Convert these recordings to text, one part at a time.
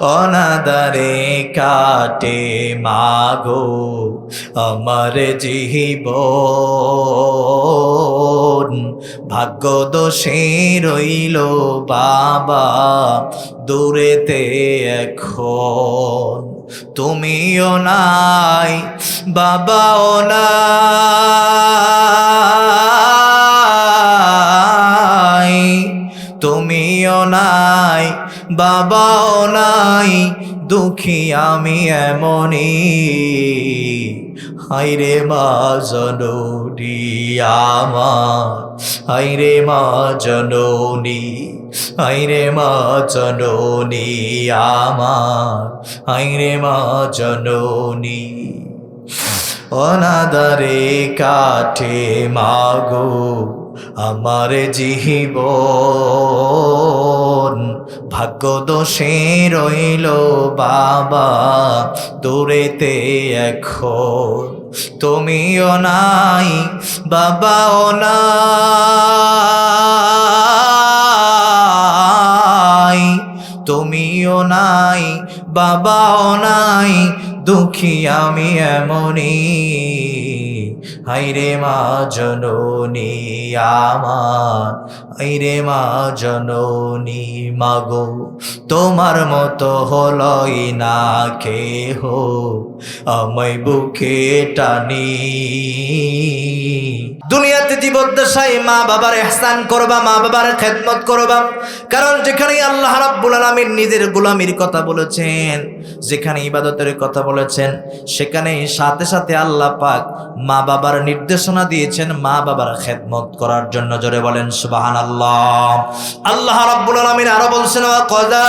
অনাদারে কাটে মাগো আমার জীবন, ভাগ্য দোষে রইল বাবা দূরেতে এখন। তুমিও নাই বাবাও নাই, তুমিও নাই বাবাও নাই, দুঃখী আমি এমনি। হায়রে মা জননী আমার, হায়রে মা জননী, হায়রে মা জননী আমার, হায়রে মা জননী। অনাদারে কাটে মাগো আমার জীবন, ভাগ্য দোষে রইল বাবা দূরেতে এখন। তুমিও নাই বাবাও নাই, তুমিও নাই বাবাও নাই, দুঃখী আমি এমনি। হায়রে মা জননী আমার, হায়রে মা জননী। মাগো তোমার মতো হলই না কেহ আমায় বুকে টানি। দুনিয়াতে জীবদ্দশায় মা বাবার ইহসান করবা, মা বাবার খেদমত করবা, কারণ যেখানে আল্লাহ রাব্বুল আলামিন নিজের গোলামির কথা বলেছেন, যেখানে ইবাদতের কথা বলেছেন, সেখানে সাথে সাথে আল্লাহ পাক মা বাবার নির্দেশনা দিয়েছেন মা বাবার খেদমত করার জন্য। জোরে বলেন সুবহানাল্লাহ। আল্লাহ রাব্বুল আলামিন আরো বলছেন, ওয়া ক্বাদা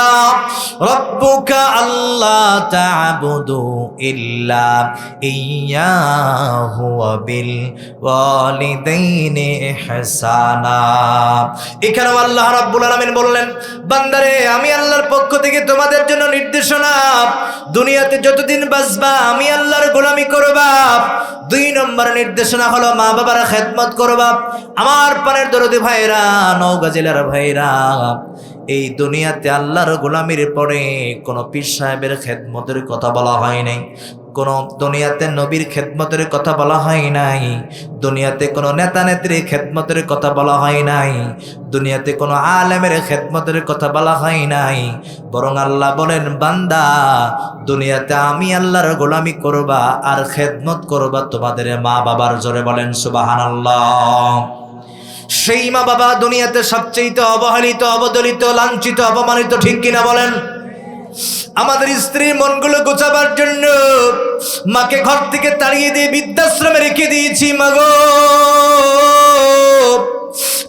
রাব্বুকা আল্লা তা'বুদু ইল্লা ইয়্যাহু ওয়া বিল ওয়ালিদাইনি ইহসানা। এখানে আল্লাহ রাব্বুল আলামিন বললেন, বান্দারে আমি আল্লাহর পক্ষ থেকে তোমাদের জন্য নির্দেশনা, দুনিয়াতে যতদিন বাঁচবা আমি আল্লাহর গোলামি করবা। 2 নম্বর নির্দেশনা হলো মা বাবার খেদমত করবা। আমার পানের দরদি ভাইরা, নওগাঁ জেলার ভাইরা, এই দুনিয়াতে আল্লাহর গোলামির পরে কোনো পীর সাহেবের খেদমতের কথা বলা হয় নাই, কোনো দুনিয়াতে নবীর খেদমতের কথা বলা হয় নাই, দুনিয়াতে কোনো নেতা নেত্রীর খেদমতের কথা বলা হয় নাই, দুনিয়াতে কোনো আলেমের খেদমতের কথা বলা হয় নাই। বরং আল্লাহ বলেন, বান্দা দুনিয়াতে আমি আল্লাহর গোলামি করবা আর খেদমত করবা তোমাদের মা বাবার। জোরে বলেন সুবহানাল্লাহ। সেই মা বাবা দুনিয়াতে সবচেয়ে অবহেলিত, অবদলিত, লাঞ্ছিত, অপমানিত, ঠিক কিনা বলেন? আমাদের স্ত্রীর মনগুলো গোছাবার জন্য মাকে ঘর থেকে তাড়িয়ে দিয়ে বৃদ্ধাশ্রমে রেখে দিয়েছি। মাগো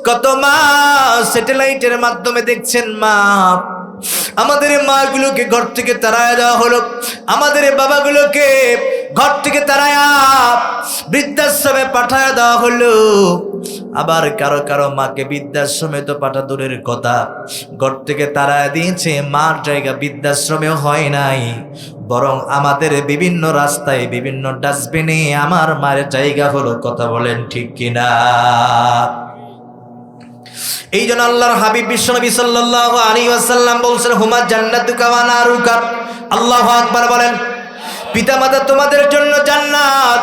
কত মা স্যাটেলাইটের মাধ্যমে দেখছেন, মা আমাদের মাগুলোকে ঘর থেকে তাড়ায় দেওয়া হলো, আমাদের বাবাগুলোকে ঘর থেকে তাড়ায়া বৃদ্ধাশ্রমে পাঠায় দেওয়া হলো। আবার কারো কারো মাকে বৃদ্ধাশ্রমে তো পাঠা দূরের কথা, ঘর থেকে তাড়ায় দিয়েছে, মার জায়গা বৃদ্ধাশ্রমেও হয় নাই, বরং আমাদের বিভিন্ন রাস্তায় বিভিন্ন ডাস্টবিনে আমার মায়ের জায়গা হলো। কথা বলেন ঠিক কিনা? এই জন্য আল্লাহর হাবিব বিশ্বনবী সাল্লাল্লাহু আলাইহি ওয়াসাল্লাম বলছেন, হুমা জান্নাতুকা ওয়া নারুকা। আল্লাহু আকবার বলেন। পিতামাতা তোমাদের জন্য জান্নাত,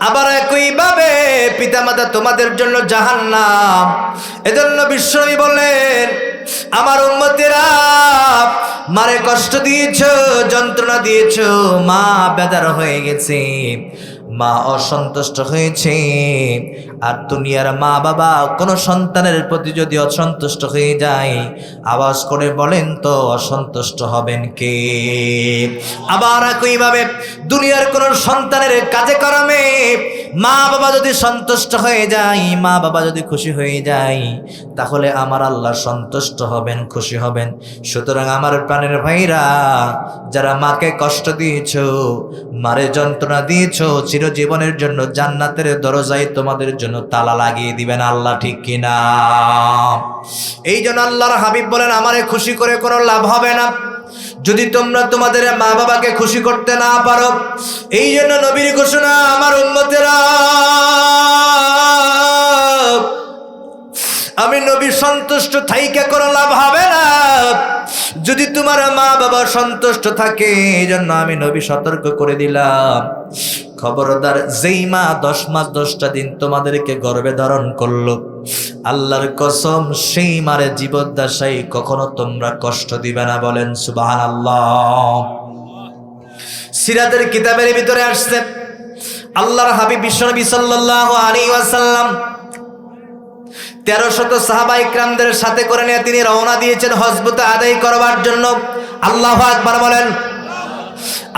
আবার একইভাবে পিতামাতা তোমাদের জন্য জাহান্নাম। এজন্য বিশ্বনবী বললেন, আমার উম্মতেরা, মারে কষ্ট দিয়েছো, যন্ত্রণা দিয়েছো, মা বেদার হয়ে গেছে, মা অসন্তুষ্ট হয়েছে। আর দুনিয়ার মা বাবা কোনো সন্তানের প্রতি যদি অসন্তুষ্ট হয়ে যায়, আওয়াজ করে বলেন তো অসন্তুষ্ট হবেন কে? আবার একইভাবে দুনিয়ার কোনো সন্তানের কাজে কর্মে মা বাবা যদি সন্তুষ্ট হয়ে যায়, মা বাবা যদি খুশি হয়ে যায়, তাহলে আমার আল্লাহ সন্তুষ্ট হবেন, খুশি হবেন। সুতরাং আমার প্রাণের ভাইরা, যারা মাকে কষ্ট দিয়েছো, মারে যন্ত্রণা দিয়েছো, চিরজীবনের জন্য জান্নাতের দরজায় তোমাদের জন্য তালা লাগিয়ে দিবেন আল্লাহ, ঠিক কিনা? এই জন্য আল্লাহর হাবিব বলেন, আমারে খুশি করে কোনো লাভ হবে না যদি তোমরা তোমাদের মা বাবাকে খুশি করতে না পারো। এই জন্য নবীর ঘোষণা, আমার উম্মতেরা, আমি নবী সন্তুষ্ট থাইকা কোনো লাভ হবে না। যদি তোমার মা বাবা সন্তুষ্ট থাকে, এই জন্য আমি নবী সতর্ক করে দিলাম, খবরদার যেই মা 10 মাস 10টা দিন তোমাদেরকে গর্ভে ধারণ করলো, আল্লাহর কসম সেই মারে জীবদ্দশায় কখনো তোমরা কষ্ট দিবে না। বলেন সুবহানাল্লাহ। সিরাতের কিতাবের ভিতরে আসছে আল্লাহর হাবিব বিশ্বনবী সাল্লাল্লাহু আলাইহি ওয়াসাল্লাম 1300 সাহাবা ইকরামদের সাথে করে নিয়ে তিনি রওনা দিয়েছেন হজ্জত আদায় করবার জন্য। আল্লাহু আকবার বলেন।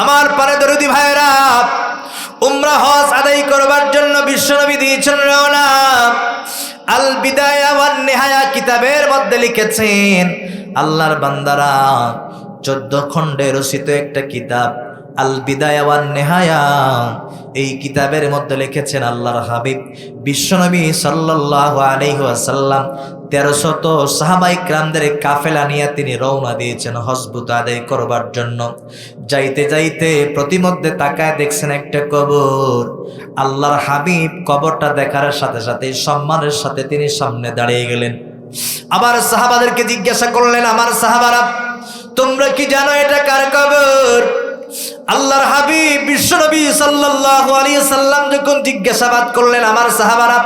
আমার পারে দরুদি ভাইরা, উমরা হজ আদায় করবার জন্য বিশ্বনবী দিয়েছেন রওনা। আল বিদায়া ওয়ান নিহায়া কিতাবের মধ্যে লিখেছেন, আল্লাহর বান্দারা 14 খণ্ডে রচিত একটা কিতাব আল বিদায়া ওয়ান নিহায়া, এই কিতাবের মধ্যে লিখেছেন আল্লাহর হাবিব বিশ্বনবী সাল্লাল্লাহু আলাইহি ওয়াসাল্লাম 1300 সাহাবা ইকরামদের কাফেলা নিয়ে তিনি রওনা দিয়েছেন হজ্জত আদায় করবার জন্য। যাইতে যাইতে প্রতিমধ্যে তাকায় দেখছেন একটা কবর। আল্লাহর হাবিব কবরটা দেখার সাথে সাথে সম্মানের সাথে তিনি সামনে দাঁড়িয়ে গেলেন। আবার সাহাবাদেরকে জিজ্ঞাসা করলেন, আমার সাহাবারা তোমরা কি জানো এটা কার কবর? আল্লাহর হাবিব বিশ্বনবী সাল্লাল্লাহু আলাইহি সাল্লাম যখন জিজ্ঞাসাবাদ করলেন, আমার সাহাবারা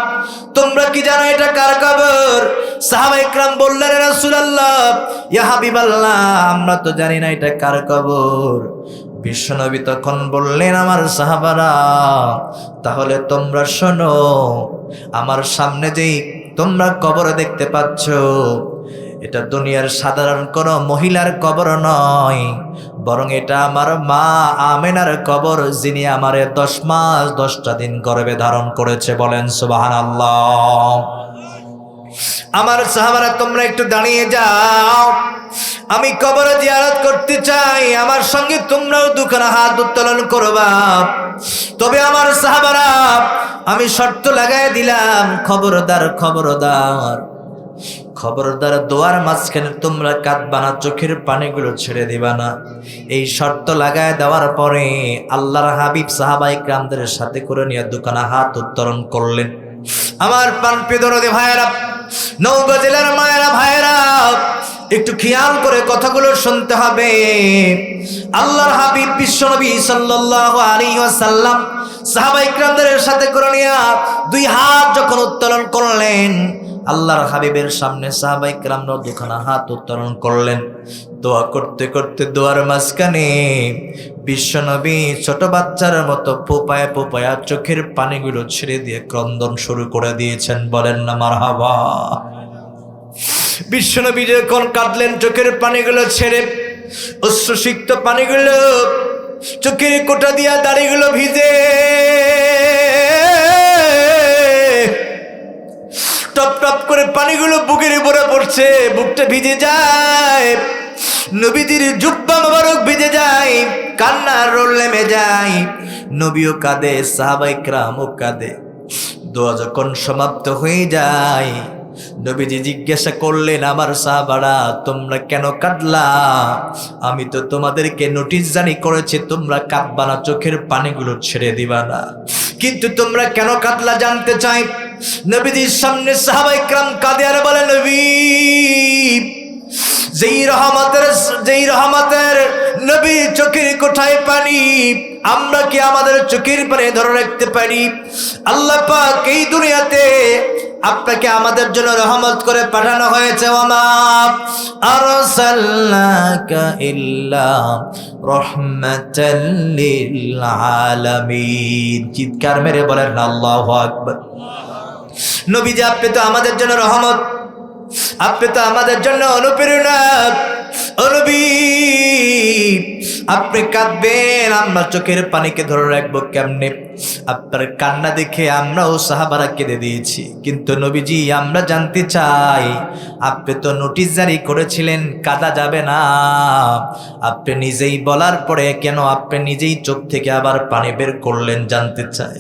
তোমরা কি জানো এটা কার কবর? সাহাবা ইকরাম বললেন, রাসূলুল্লাহ, ইয়া হাবিবাল্লাহ, আমরা তো জানি না এটা কার কবর। বিশ্বনবী তখন বললেন, আমার সাহাবারা তাহলে তোমরা শোনো, আমার সামনে যেই তোমরা কবর দেখতে পাচ্ছ, এটা দুনিয়ার সাধারণ কোনো মহিলার কবর নয়, বরং এটা আমার মা আমেনার কবর, যিনি আমারে 10 মাস 10টা দিন গর্ভে ধারণ করেছে। বলেন সুবহানাল্লাহ। আমার সাহাবারা তোমরা একটু দাঁড়িয়ে যাও, আমি কবরে জিয়ারত করতে চাই, আমার সঙ্গে তোমরাও দুখানা হাত উত্তোলন করবা। তবে আমার সাহাবারা আমি শর্ত লাগাই দিলাম, খবরদার খবরদার খবরদার দোয়ার মাঝখানে তোমরা কাঁদবা না, চোখের পানিগুলো ছেড়ে দিবা না। এই শর্ত লাগায় দেওয়ার পরে আল্লাহর হাবিব সাহাবা ইকরামদের সাথে করে নিয়ে দুখানা হাত উত্তোলন করলেন। আমার প্রাণপ্রিয় দরদি ভাইয়েরা, নওগাঁ জেলার মায়েরা ভাইয়েরা, একটু খেয়াল করে কথাগুলো শুনতে হবে। আল্লাহর হাবিব বিশ্বনবী সাল্লাল্লাহু আলাইহি ওয়াসাল্লাম সাহাবা ইকরামদের সাথে করে নিয়ে 2 হাত যখন উত্তোলন করলেন, আল্লাহর হাবিবের সামনে সাহাবা ইকরামরা দুখানা হাত উত্তোলন করলেন। দোয়া করতে করতে দোয়ার মাঝখানে বিশ্বনবী ছোট বাচ্চার মতো পোপায়া পোপায়া চোখের পানিগুলো ছেড়ে দিয়ে ক্রন্দন শুরু করে দিয়েছেন। বলেন না মারহাবা। বিশ্বনবী যখন কাঁদলেন, চোখের পানিগুলো ছেড়ে, অশ্রুসিক্ত পানিগুলো চোখের কোটা দিয়া দাড়িগুলো ভিজে টপ টপ করে পানিগুলো বুকের উপরে পড়ছে, বুকটা ভিজে যায়, নবীজির জুব্বা মোবারক ভিজে যায়, কান্নার রোল নেমে যায়, নবীও কাঁদে, সাহাবা ইকরামও কাঁদে। দোয়া যখন সমাপ্ত হয়ে যায়, নবীজি জিজ্ঞাসা করলেন, আমার সাহাবারা তোমরা কেন কাঁদলা? আমি তো তোমাদেরকে নোটিশ জারি করেছি তোমরা কাঁদবা না, চোখের পানিগুলো ছেড়ে দিবা না, কিন্তু তোমরা কেন কাঁদলা জানতে চাই। নবীজির সামনে সাহাবা ইকরাম কাঁদে আর বলে, নবী, যেই রহমতের নবী চোখের কোঠায় পানি, আমরা কি আমাদের চোখের পানি ধরে রাখতে পারি? আল্লাহ পাক এই দুনিয়াতে আপনাকে আমাদের জন্য রহমত করে পাঠানো হয়েছে। ওমা আরসালনাকা ইল্লা রাহমাতাল লিল আলামিন। চিৎকার মেরে বলেন আল্লাহু আকবার। নবীজি আপনি তো আমাদের জন্য রহমত, আপনি তো আমাদের জন্য অনুপ্রেরণা। ও নবী, আপনি কাঁদবেন, আমরা চোখের পানিকে ধরে রাখবো কেমনে? আপনার কান্না দেখে আমরাও সাহাবারা কেঁদে দিয়েছি। কিন্তু নবীজি, আমরা জানতে চাই, আপনি তো নোটিশ জারি করেছিলেন কাঁদা যাবে না, আপনি নিজেই বলার পরে কেন আপনি নিজেই চোখ থেকে আবার পানি বের করলেন জানতে চাই।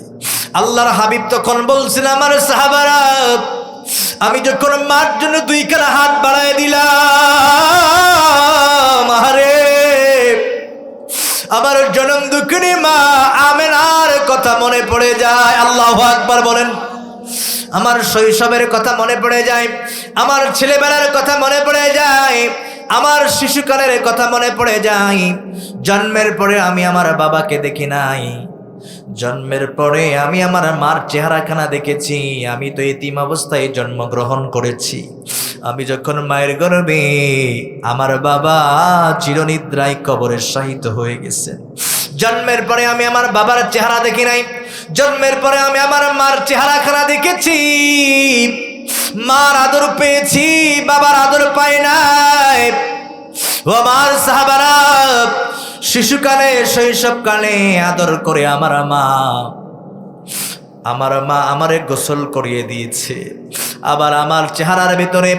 আল্লাহর হাবিব তখন বলছেন, আমার সাহাবারা, আমি যখন মার জন্য 2 খানা হাত বাড়ায় দিলাম, আরে আমার জনম দুঃখিনী মা আমেনার কথা মনে পড়ে যায়। আল্লাহু আকবার বলেন। আমার শৈশবের কথা মনে পড়ে যায়, আমার ছেলেবেলার কথা মনে পড়ে যায়, আমার শিশুকালের কথা মনে পড়ে যায়। জন্মের পরে আমি আমার বাবাকে দেখি নাই, জন্মের পরে আমি আমার মার চেহারাখানা দেখেছি। আমি তো এতিম অবস্থায় জন্মগ্রহণ করেছি। আমি যখন মায়ের গর্ভে, আমার বাবা চিরনিদ্রায় কবরে শায়িত হয়ে গেছে। জন্মের পরে আমি আমার বাবার চেহারা দেখি নাই, জন্মের পরে আমি আমার মার চেহারাখানা দেখেছি। মার আদর পেয়েছি, বাবার আদর পাই নাই। ও আমার সাহাবারা, শিশুকালে শৈশবকালে আদর করে আমার মা আমারে গোসল করিয়ে দিয়েছে, আবার আমার চেহারার ভিতরে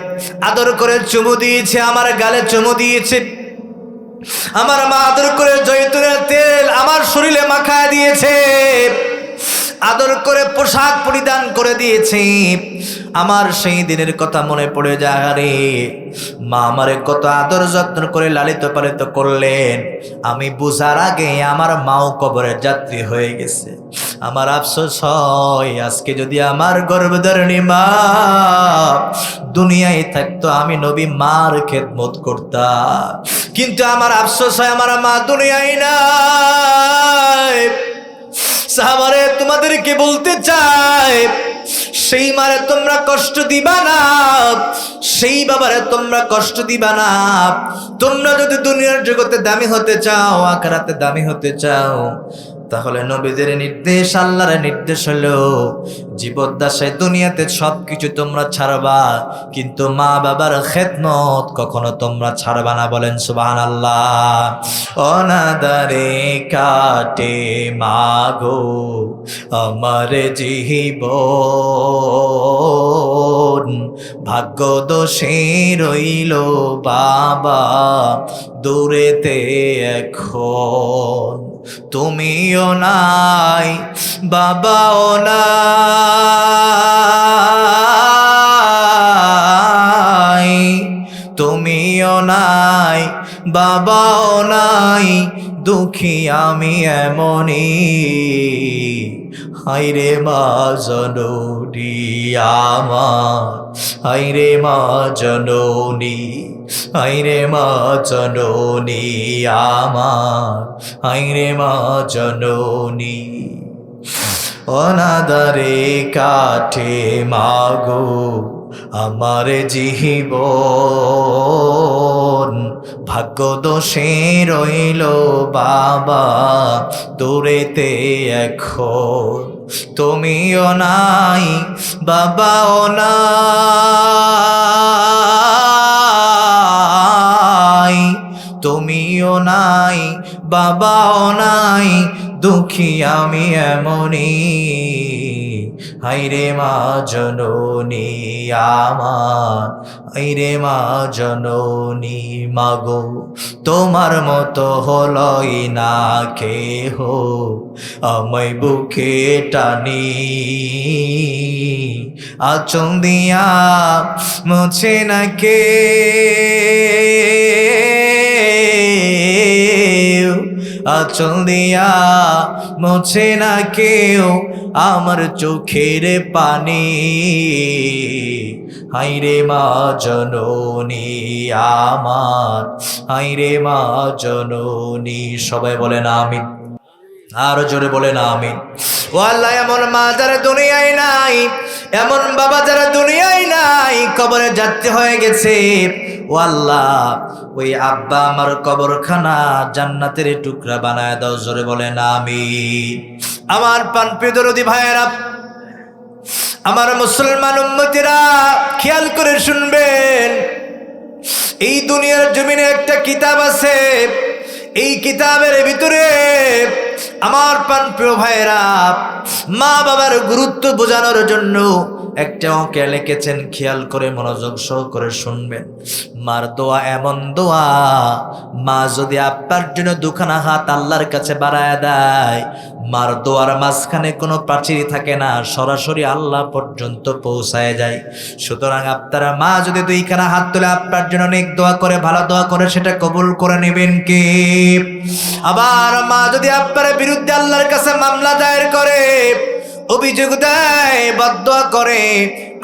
আদর করে চুমু দিয়েছে, আমার গালে চুমু দিয়েছে। আমার মা আদর করে জয়তুনের তেল আমার শরীরে মাখায় দিয়েছে, আদর করে পোশাক পরিধান করে দিয়েছে। আমার সেই দিনের কথা মনে পড়ে যায়। আরে মা আমারে কত আদর যত্ন করে লালিত পালিত করলেন, আমি বুঝার আগে আমার মাও কবরের যাত্রী হয়ে গেছে। আমার আফসোস হয়, আজকে যদি আমার গর্ভধারিণী মা দুনিয়ায় থাকতো, আমি নবী মার খেদমত করতাম। কিন্তু আমার আফসোস হয়, আমার মা দুনিয়ায় নাই। সাহাবারে, তোমাদেরকে বলতে চাই, সেই মারে তোমরা কষ্ট দিবা না, সেই বাবারে তোমরা কষ্ট দিবা না। তোমরা যদি দুনিয়ার জগতে দামি হতে চাও, আখিরাতে দামি হতে চাও, তাহলে নবীদের নির্দেশ, আল্লাহর নির্দেশ হলো জীবদ্দশায় দুনিয়াতে সবকিছু তোমরা ছাড়বা, কিন্তু মা বাবার খেদমত কখনো তোমরা ছাড়বা না। বলেন সুবহানাল্লাহ। অনাদারে কাটে মাগো আমার জীবন, ভাগ্য দোষে রইল বাবা দূরেতে এখন। তুমিও নাই, বাবাও নাই, তুমিও নাই, বাবাও নাই, দুঃখী আমি এমনই। হায়রে মা জননী আমার, হায়রে মা জননী, হায়রে মা জননী আমার, হায়রে মা জননী। অনাদারে কাটে মাগো আমার জীবন, ভাগ্য দোষে রইল বাবা দূরেতে এখন। তুমিও নাই, বাবাও নাই, তুমিও নাই, বাবাও নাই, দুঃখী আমি এমনই। হায়রে মা জননী আমার, হায়রে মা জননী। মাগো তোমার মতো হলই না কেহ, আমায় বুকে টানি, আঁচল দিয়া মুছে না কে, আঁচল দিয়া মুছে না কেউ আমার চোখের পানি। হায়রে মা জননী আমার, হায়রে মা জননী। সবাই বলেন আমিন, আরো জোরে বলেন আমিন। ও আল্লাহ, এমন মা যারা দুনিয়ায় নাই, এমন বাবা যারা দুনিয়ায় নাই, কবরে যাত্রী হয়ে গেছে, ও আল্লাহ ওই আব্বা আমার কবরখানা জান্নাতের টুকরা বানায় দাও। জোরে বলেন আমিন। আমার প্রাণপ্রিয় দরদি ভাইয়েরা, আমার মুসলমান উম্মতিরা, খেয়াল করে শুনবেন। এই দুনিয়ার জমিনে একটা কিতাব আছে, এই কিতাবের ভিতরে আমার প্রাণপ্রিয় ভাইয়েরা মা বাবার গুরুত্ব বোঝানোর জন্য একটা অঙ্কে লিখেছেন। খেয়াল করে মনোযোগ সহকারে শুনবেন। মার দোয়া এমন দোয়া, মা যদি আপনার জন্য দুখানা হাত আল্লাহর কাছে বাড়ায় দেয়, মার দোয়ার মাঝখানে কোনো প্রাচীর থাকে না, সরাসরি আল্লাহ পর্যন্ত পৌঁছায় যায়। সুতরাং আপনারা মা যদি দুইখানা হাত তুলে আপনার জন্য নেক দোয়া করে, ভালো দোয়া করে, সেটা কবুল করে নেবেন কে? আবার মা যদি আপনার বিরুদ্ধে আল্লাহর কাছে মামলা দায়ের করে, ও অভিযোগ দেয়, বদদোয়া করে,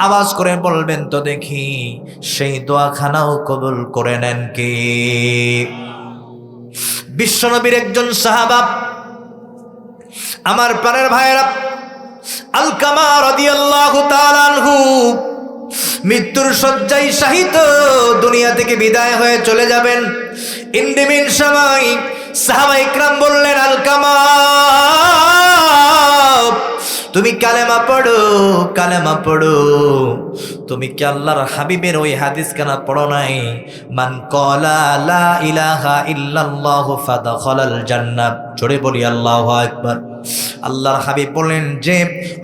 আওয়াজ করে বলবেন তো দেখি সেই দোয়াখানাও কবুল করে নেন কে? বিশ্বনবীর একজন সাহাবা, আমার প্রাণের ভাইয়েরা, আলকামা রাদিয়াল্লাহু তাআলা আনহু মৃত্যুর শয্যায় শায়িত, দুনিয়া থেকে বিদায় হয়ে চলে যাবেন। ইন্দিমিন সময় সাহাবা ইকরাম বললেন, আলকামা তুমি কালেমা পড়ো, কালেমা পড়ো। তুমি কি আল্লাহর হাবিবের ওই হাদিস কেন পড়ো নাই? মান ক্বালা লা ইলাহা ইল্লাল্লাহু ফাদখালাল জান্নাহ। জোরে বলি আল্লাহু আকবার। আল্লাহর হাবিব বলেন, যে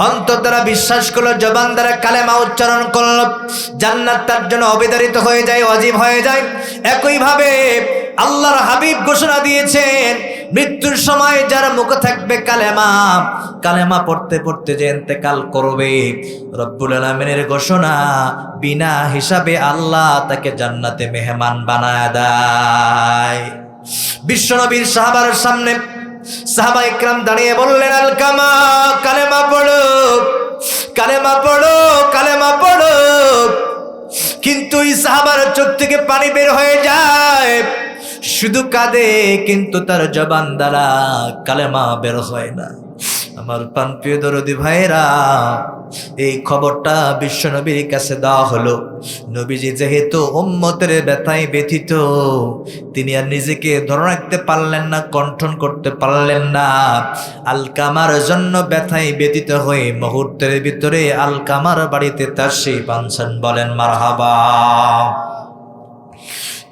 অন্তর দ্বারা বিশ্বাস করলো, জবান দ্বারা কালেমা উচ্চারণ করলো, জান্নাত তার জন্য অবিধারিত হয়ে যায়, ওয়াজিব হয়ে যায়। একইভাবে আল্লাহর হাবিব ঘোষণা দিয়েছেন, মৃত্যুর সময় যার মুখে থাকবে কালেমা, কালেমা পড়তে পড়তে যে ইন্তেকাল করবে, রব্বুল আলামিনের ঘোষণা, বিনা হিসাবে আল্লাহ তাকে জান্নাতে মেহমান বানায় দেয়। বিশ্বনবীর সাহাবার সামনে সাহাবা ইকরাম দাঁড়িয়ে বললেন, আলকামা কালেমা পড়ো, কালেমা পড়ো, কালেমা পড়ো। কিন্তু এই সাহাবার চোখ থেকে পানি বের হয়ে যায়, শুধু কাঁদে, কিন্তু তার জবান দ্বারা কালেমা বের হয় না। আমার প্রাণপ্রিয় দরদি ভাইরা, এই খবরটা বিশ্বনবীর কাছে দেওয়া হলো। নবীজি যেহেতু উম্মতের ব্যথায় ব্যথিত, তিনি আর নিজেকে ধরে রাখতে পারলেন না, কন্ট্রোল করতে পারলেন না। আলকামার জন্য ব্যথায় ব্যথিত হয়ে মুহূর্তের ভিতরে আলকামার বাড়িতে তাশরীফ আনছেন। বলেন মারহাবা।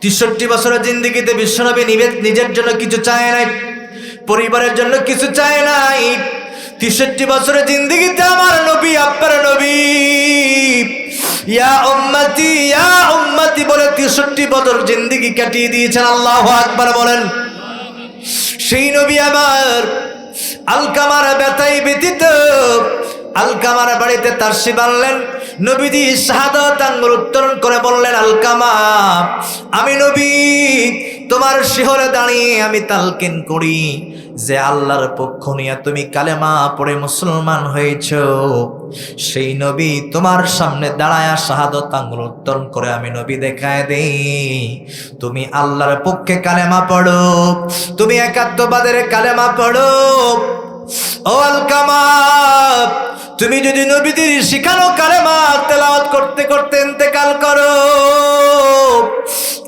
৬৩ বছরের জিন্দেগিতে বিশ্বনবী নিজের জন্য কিছু চায় নাই, পরিবারের জন্য কিছু চায় নাই। ৬৩ বছরের জিন্দেগিতে আমার নবী, আপনার নবী, ইয়া উম্মতি বলে ৬৩ বছর জিন্দেগি কাটিয়ে দিয়েছেন। আল্লাহু আকবার বলেন। সেই নবী আমার আলকামার ব্যথায় ব্যথিত, আলকামার বাড়িতে তাশরীফ আনলেন। নবীজি শাহাদাত আঙ্গুল উত্তোলন করে বললেন, আলকামা আমি নবী তোমার শিহরে দাঁড়িয়ে আমি তালকিন করি যে আল্লাহর পক্ষ নিয়ে তুমি কালেমা পড়ে মুসলমান হয়েছ, সেই নবী তোমার সামনে দাঁড়ায়া শাহাদাত আঙ্গুল উত্তোলন করে আমি নবী দেখায় দেই, তুমি আল্লাহর পক্ষে কালেমা পড়ো, তুমি একাত্মবাদের কালেমা পড়ো। ও আলকামা, তুমি যদি নবীদের শিখানো কালেমা তেলাওয়াত করতে করতে ইন্তেকাল করো,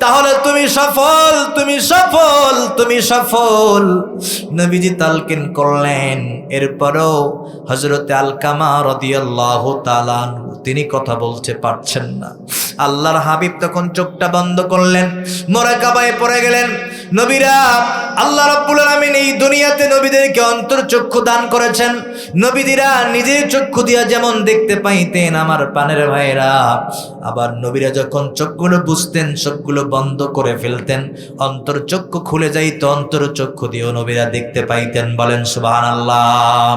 তাহলে তুমি সফল, তুমি সফল, তুমি সফল। নবীজি তালকিন করলেন। এরপরও হযরতে আলকামা রাদিয়াল্লাহু তাআলা তিনি কথা বলতে পারছেন না। আল্লাহর হাবিব তখন চোখটা বন্ধ করলেন, মুরাকাবায় পড়ে গেলেন। নবীরা, আল্লাহ রাব্বুল আলামিন এই দুনিয়াতে নবীদেরকে অন্তর্চক্ষু দান করেছেন। নবীরা নিজের চক্ষু দিয়া যেমন দেখতে পাইতেন, আমার প্রাণের ভাইরা, আবার নবীরা যখন চোখগুলো বুঝতেন, চোখগুলো বন্ধ করে ফেলতেন, অন্তর্চক্ষু খুলে যাইত, অন্তর্চক্ষু দিয়েও নবীরা দেখতে পাইতেন। বলেন সুবহানাল্লাহ।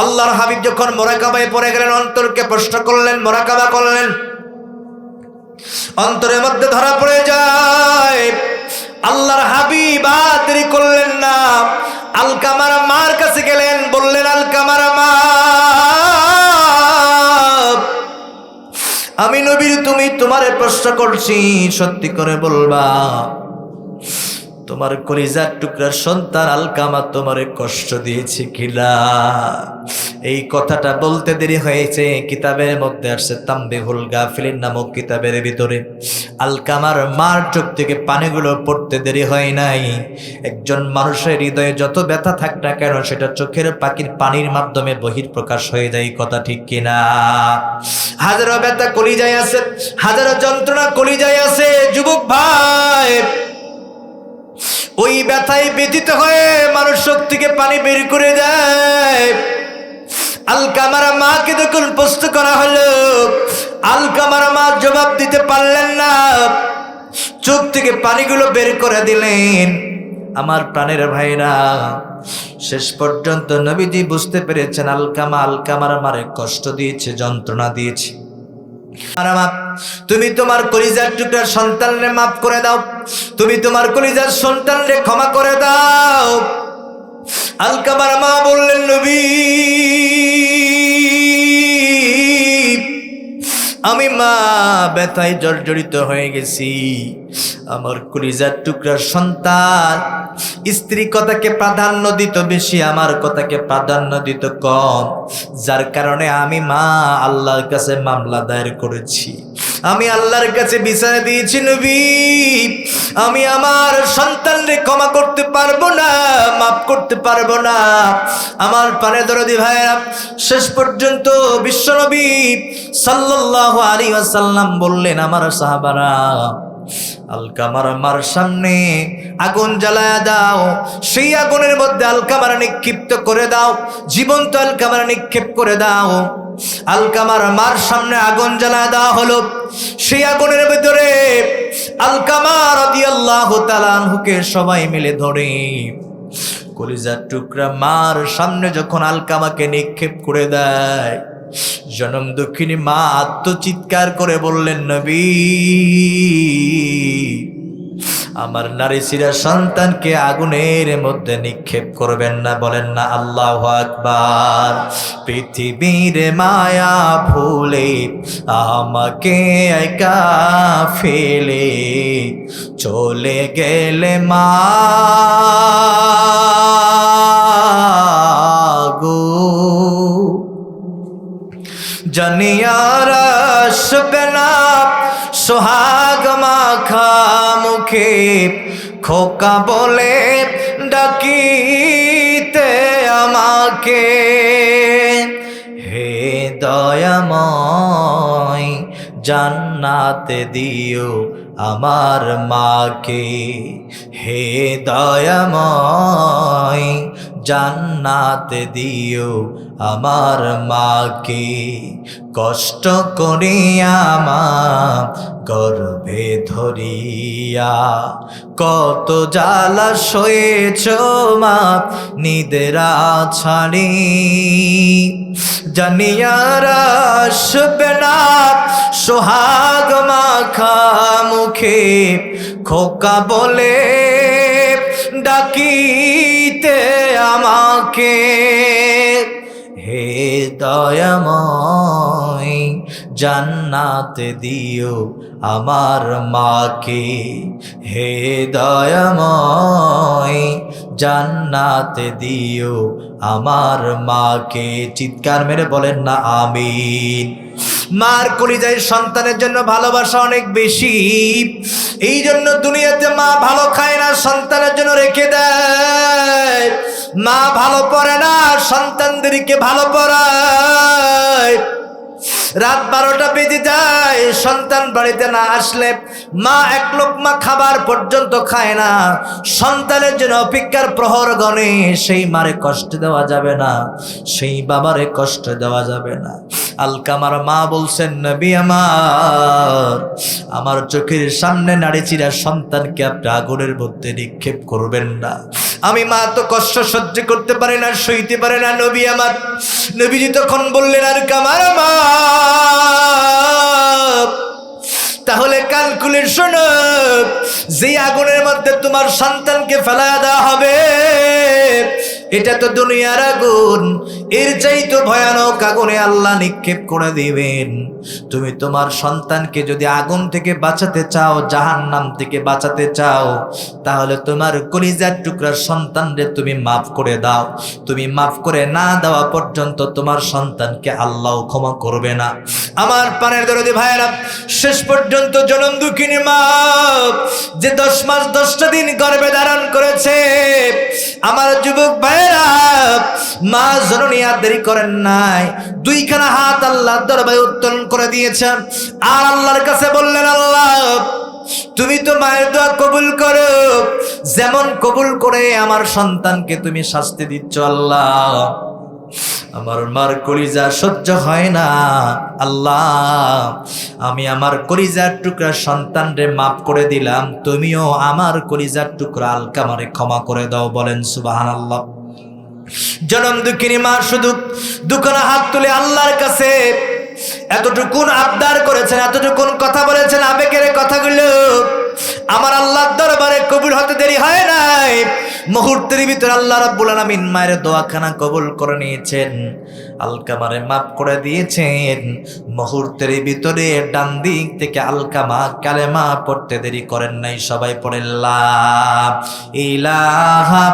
আল্লাহর হাবিব যখন মুরাকাবায় পড়ে গেলেন, অন্তরকে প্রশ্ন করলেন, মুরাকাবা করলেন, অন্তরের মধ্যে ধরা পড়ে যায়। আল্লাহর হাবিব আর দেরি করলেন না, আলকামার মার কাছে গেলেন, বললেন, আলকামার মা, আমি নবীর তুমি তোমারে প্রশ্ন করছি, সত্যি করে বলবা, তোমার কলিজার টুকরার সন্তান আলকামা তোমারে কষ্ট দিয়েছে কিনা? এই কথাটা বলতে দেরি হয়েছে। কিতাবের মধ্যে আসছে, তামবিহুল গাফিলিন নামক কিতাবের ভিতরে, আলকামার মার চোখ থেকে পানিগুলো পড়তে দেরি হয় নাই। একজন মানুষের হৃদয়ে যত ব্যথা থাক না কেন, সেটা চোখের পানির মাধ্যমে বহিঃপ্রকাশ হয়ে যায়। কথা ঠিক কিনা? হাজারো ব্যথা কলিজায় আছে, হাজারো যন্ত্রণা কলিজায় আছে। যুবক ভাই, ওই ব্যথায় ব্যথিত হয়ে মানুষ চোখ থেকে পানি বের করে দেয়। আলকামার মাকে যখন প্রশ্ন করা হলো, আলকামার মা জবাব দিতে পারলেন না, চোখ থেকে পানিগুলো বের করে দিলেন। আমার প্রাণের ভাইরা, শেষ পর্যন্ত নবীজি বুঝতে পেরেছেন আলকামার মারে কষ্ট দিয়েছে, যন্ত্রণা দিয়েছে। তুমি তোমার কলিজার টুকরার সন্তানরে মাফ করে দাও, তুমি তোমার কলিজার সন্তানরে ক্ষমা করে দাও। আলকামার মা বললেন, নবী আমি মা ব্যথায় জর্জরিত হয়ে গেছি। আমার কলিজার টুকরার সন্তান স্ত্রী কথাকে প্রাধান্য দিত বেশি, আমার কথাকে প্রাধান্য দিত কম, যার কারণে আমি মা আল্লাহর কাছে মামলা দায়ের করেছি। আমি আল্লাহর কাছে বিচার দিয়েছি, নবী আমি আমার সন্তানরে ক্ষমা করতে পারবো না, মাফ করতে পারবো না। আমার পানে দরদি ভাইরা, শেষ পর্যন্ত বিশ্বনবী সাল্লাল্লাহু আলাইহি ওয়াসাল্লাম বললেন, আমার সাহাবারা আলকামার মার সামনে আগুন জ্বালায়া দাও, সেই আগুনের মধ্যে আলকামার নিক্ষিপ্ত করে দাও, জীবন্ত আলকামার নিক্ষেপ করে দাও। আলকামার মার সামনে আগুন জ্বালায়া দেওয়া হলো। সেই আগুনের ভিতরে আলকামা রাদিয়াল্লাহু তাআলা আনহুকে সবাই মিলে ধরে কলিজার টুকরা মার সামনে যখন আলকামাকে নিক্ষেপ করে দেয়, জনম দুঃখিনী মা আত্মচিৎকার করে বললেন, নবী আমার নারী শিরা সন্তানকে আগুনের মধ্যে নিক্ষেপ করবেন না, বলেন না আল্লাহু আকবার। পৃথিবীর মায়া ভুলে আমাকে একা ফেলে চলে গেলে মা গো, জানি আর আসবে না সোহাগ মাখা মুখে, খোকা বলে ডাকিতে আমাকে। হে দয়াময় জান্নাতে দিও আমার মাকে, হে দয়াময় জান্নাতে দিও আমার মাকে। কষ্ট করিয়া মা গর্ভে ধরিয়া কত জ্বালা সয়েছ মা নিদেরা ছাড়ি, জানিয়ার আসবে না সোহাগ মাখা মুখে, খোকা বলে ডাকিতে আমাকে। হে দয়াময় জান্নাতে দিও আমার মাকে, হে দয়াময় জান্নাতে দিও আমার মাকে। চিৎকার মেরে বলেন না আমিন। মার কলিজায় সন্তানের জন্য ভালোবাসা অনেক বেশি, এই জন্য দুনিয়াতে মা ভালো খায় না, সন্তানের জন্য রেখে দেয়। মা ভালো পড়ে না, সন্তানদেরকে ভালো পড়ায়। রাত 12টা বেজে যায়, সন্তান বাড়িতে না আসলে মা এক লোকমা খাবার পর্যন্ত খায় না। সন্তানের জন্য অপেক্ষার প্রহর গণে, সেই মারে কষ্ট দেওয়া যাবে না, সেই বাবারে কষ্ট দেওয়া যাবে না। আলকামার মা বলছেন, নবী আমার চোখের সামনে নাড়ি চিরা সন্তানকে আপনি আগুনের মধ্যে নিক্ষেপ করবেন না। আমি মা তো কষ্ট সহ্য করতে পারি না, সইতে পারে না নবী আমার। নবীজি তখন বললেন, আলকামার মা তাহলে কান খুলে শোনো, যে আগুনের মধ্যে তোমার সন্তানকে ফেলা দেওয়া হবে এটা তো দুনিয়ার আগুন, এর চাইতে ভয়ানক আগুনে আল্লাহ নিক্ষেপ করে দিবেন। তুমি তোমার সন্তানকে যদি আগুন থেকে বাঁচাতে চাও, জাহান্নাম থেকে বাঁচাতে চাও, তাহলে তোমার কলিজার টুকরার সন্তানরে তুমি মাফ করে দাও। তুমি মাফ করে না দেওয়া পর্যন্ত তোমার সন্তানকে আল্লাহ ক্ষমা করবে না। আমার পানের দরদি ভাইয়েরা, শেষ পর্যন্ত জনম দুঃখিনী মা যে 10 মাস 10টা দিন গর্ভে ধারণ করেছে, আমার যুবক ভাইয়েরা, মা জননী আর দেরি করেন নাই, 2খানা হাত আল্লাহর দরবারে উত্তোলন করে দিয়েছেন। আর আল্লাহর কাছে বললেন, আল্লাহ তুমি তো মায়ের দোয়া কবুল করো, যেমন কবুল করে আমার সন্তানকে তুমি শাস্তি দিচ্ছ আল্লাহ। আমার মার কলিজা সহ্য হয় না আল্লাহ, আমি আমার কলিজার টুকরা সন্তানরে মাফ করে দিলাম, তুমিও আমার কলিজার টুকরা আলকামারে ক্ষমা করে দাও। বলেন সুবহানাল্লাহ। জনম দুঃখিনী মা শুধু 2খানা হাত তুলে আল্লাহর কাছে এতটুকুন আবদার করেছেন, এতটুকুন কথা বলেছেন, আবেগের কথাগুলো আমার আল্লাহর দরবারে কবুল হতে দেরি হয় নাই। মুহূর্তের ভিতরে আল্লাহ রাব্বুল আলামিন মায়ের দোয়াখানা কবুল করে নিয়েছেন, আলকামারে মাফ করে দিয়েছেন। মুহূর্তের ভিতরে ডান দিক থেকে আলকামা কালেমা পড়তে দেরি করেন নাই। সবাই পড়েন লা ইলাহা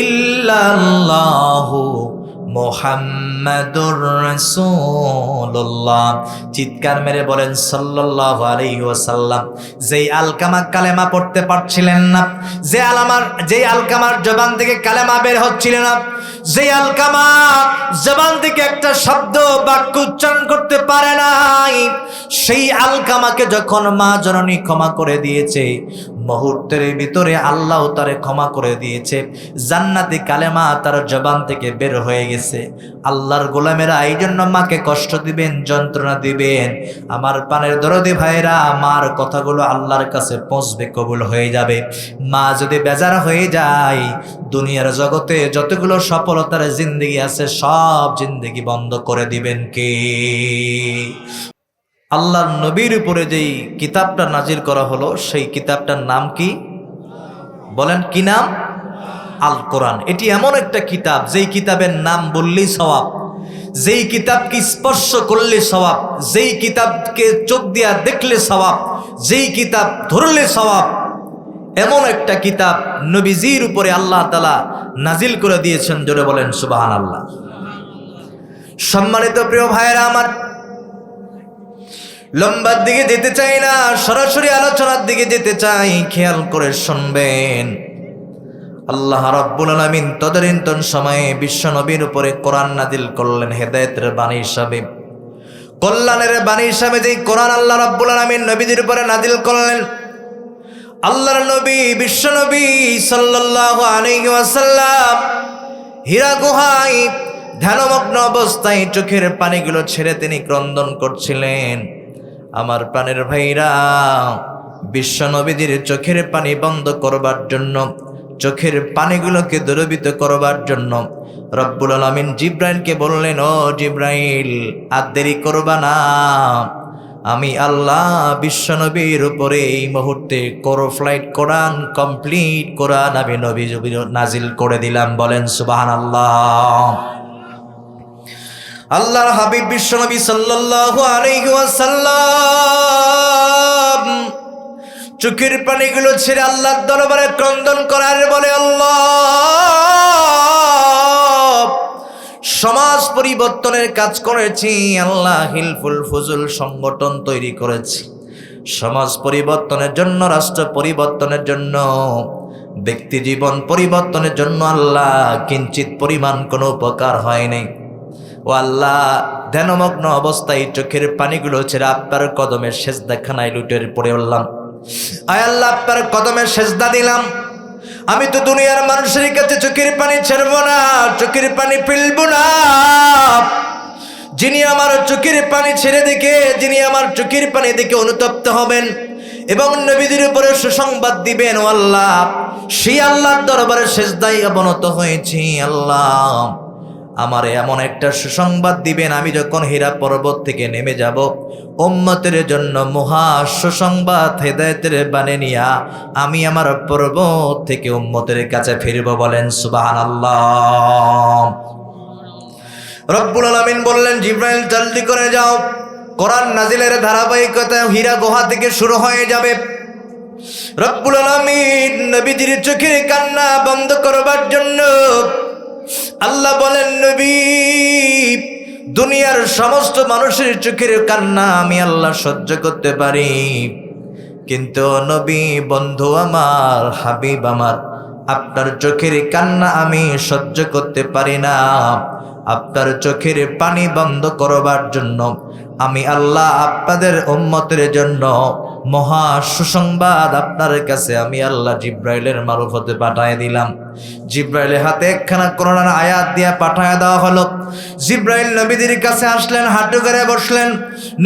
ইল্লাল্লাহু মুহাম্মাদুর রাসূলুল্লাহ। চিৎকার মেরে বলেন সাল্লাল্লাহু আলাইহি ওয়াসাল্লাম। যেই আলকামা কালেমা পড়তে পারছিলেন না, যেই আলকামার জবান থেকে কালেমা বের হচ্ছিল না, যেই আলকামা জবান থেকে একটা শব্দ বাক্য উচ্চারণ করতে পারে নাই, সেই আলকামাকে যখন মা জননী ক্ষমা করে দিয়েছে, মুহূর্তের ভিতরে আল্লাহ তারে ক্ষমা করে দিয়েছে। জান্নাতি কালেমা তার জবান থেকে বের হয়ে গেছে। আল্লাহর গোলামেরা এই জন্য মাকে কষ্ট দিবেন, যন্ত্রণা দিবেন। আমার পানের দরদি ভাইরা, মার কথাগুলো আল্লাহর কাছে পৌঁছবে, কবুল হয়ে যাবে। মা যদি বেজার হয়ে যায়, দুনিয়ার জগতে যতগুলো সফলতার জিন্দেগি আছে সব জিন্দেগি বন্ধ করে দিবেন কে? আল্লাহর নবীর উপরে যেই কিতাবটা নাজিল করা হলো, সেই কিতাবটার নাম কি? বলেন কি নাম? আল কোরআন। এটি এমন একটা কিতাব, যেই কিতাবের নাম বললেই সওয়াব, যেই কিতাবকে স্পর্শ করলে সওয়াব, যেই কিতাবকে চোখ দিয়া দেখলে সওয়াব, যেই কিতাব ধরলে সওয়াব। এমন একটা কিতাব নবীজির উপরে আল্লাহ তাআলা নাজিল করে দিয়েছেন। জোরে বলেন সুবহানাল্লাহ। সম্মানিত প্রিয় ভাইয়েরা আমার, লম্বার দিকে যেতে চাই না, সরাসরি আলোচনার দিকে যেতে চাই। খেয়াল করে শুনবেন। আল্লাহ রাব্বুল আলামিন তদানীন্তন সময়ে বিশ্ব নবীর উপরে কোরআন নাজিল করলেন হেদায়েতের বাণী হিসাবে, কল্যাণের বাণী হিসাবে। যেই কোরআন আল্লাহ রাব্বুল আলামিন নবীদের উপরে নাজিল করলেন, আল্লাহর নবী বিশ্ব নবী সাল্লাল্লাহু আলাইহি ওয়াসাল্লাম হীরা গুহায় ধ্যানমগ্ন অবস্থায় চোখের পানিগুলো ছেড়ে তিনি ক্রন্দন করছিলেন। আমার প্রাণের ভাইরা, বিশ্ব নবীদের চোখের পানি বন্ধ করবার জন্য, চোখের পানিগুলোকে দ্রবীত করবার জন্য রব্বুল আলামিন জিব্রাইলকে বললেন, ও জিব্রাইল, আর দেরি করবা না, আমি আল্লাহ বিশ্ব নবীর উপরে এই মুহূর্তে ফ্লাইট কোরআন কমপ্লিট কোরআন আমি নবী নাজিল করে দিলাম। বলেন সুবহানাল্লাহ। আল্লাহর হাবিব বিশ্ব নবী সাল্লাল্লাহু আলাইহি ওয়াসাল্লাম চোখের পানিগুলো ছেড়ে আল্লাহর দরবারে ক্রন্দন করার বলে, আল্লাহ, সমাজ পরিবর্তনের কাজ করেছি আল্লাহ, হিলফুল ফুজুল সংগঠন তৈরি করেছি সমাজ পরিবর্তনের জন্য, রাষ্ট্র পরিবর্তনের জন্য, ব্যক্তি জীবন পরিবর্তনের জন্য। আল্লাহ, কিঞ্চিত পরিমাণ কোনো উপকার হয় নাই। ও আল্লাহ, ধ্যানমগ্ন অবস্থায় চোখের পানিগুলো ছেড়ে আপনার কদমের সেজদাখানায় লুটের পড়ে উঠলাম। আয় আল্লাহ, আপনার কদমের সেজদা দিলাম। আমি তো দুনিয়ার মানুষের কাছে চোখের পানি ছেড়ব না, চোখের পানি ফেলব না। যিনি আমার চোখের পানি ছেড়ে দেখে, যিনি আমার চোখের পানি দেখে অনুতপ্ত হবেন এবং নবীদের উপরে সুসংবাদ দিবেন, ও আল্লাহ, সেই আল্লাহর দরবারে সেজদায় অবনত হয়েছি। আল্লাহ, আমার এমন একটা সুসংবাদ দিবেন, আমি যখন হীরা পর্বত থেকে নেমে যাব, উম্মতের জন্য মহা সুসংবাদ হেদায়েতের বাণী নিয়া আমি আমার পর্বত থেকে উম্মতের কাছে ফিরব। বলেন সুবহানাল্লাহ। রব্বুল আলামিন বললেন, জিব্রাইল জলদি করে যাও, কোরআন নাজিলের ধারাবাহিকতা হীরা গুহা থেকে শুরু হয়ে যাবে। রব্বুল আলামিন নবীজির চোখের কান্না বন্ধ করবার জন্য আল্লাহ বলেন, নবী, দুনিয়ার সমস্ত মানুষের চোখের কান্না আমি আল্লাহ সহ্য করতে পারি, কিন্তু নবী বন্ধু আমার, হাবিব আমার, আপনার চোখের কান্না আমি সহ্য করতে পারি না। আপনার চোখের পানি বন্ধ করবার জন্য আমি আল্লাহ আপনাদের উম্মতের জন্য মহা সুসংবাদ আপনার কাছে আমি আল্লাহ জিব্রাইলের মারফতে পাঠায় দিলাম। জিব্রাইলের হাতে একখানা কোরআনের আয়াত দিয়া পাঠায় দেওয়া হলো। জিব্রাইল নবীদের কাছে আসলেন, হাঁটু করে বসলেন,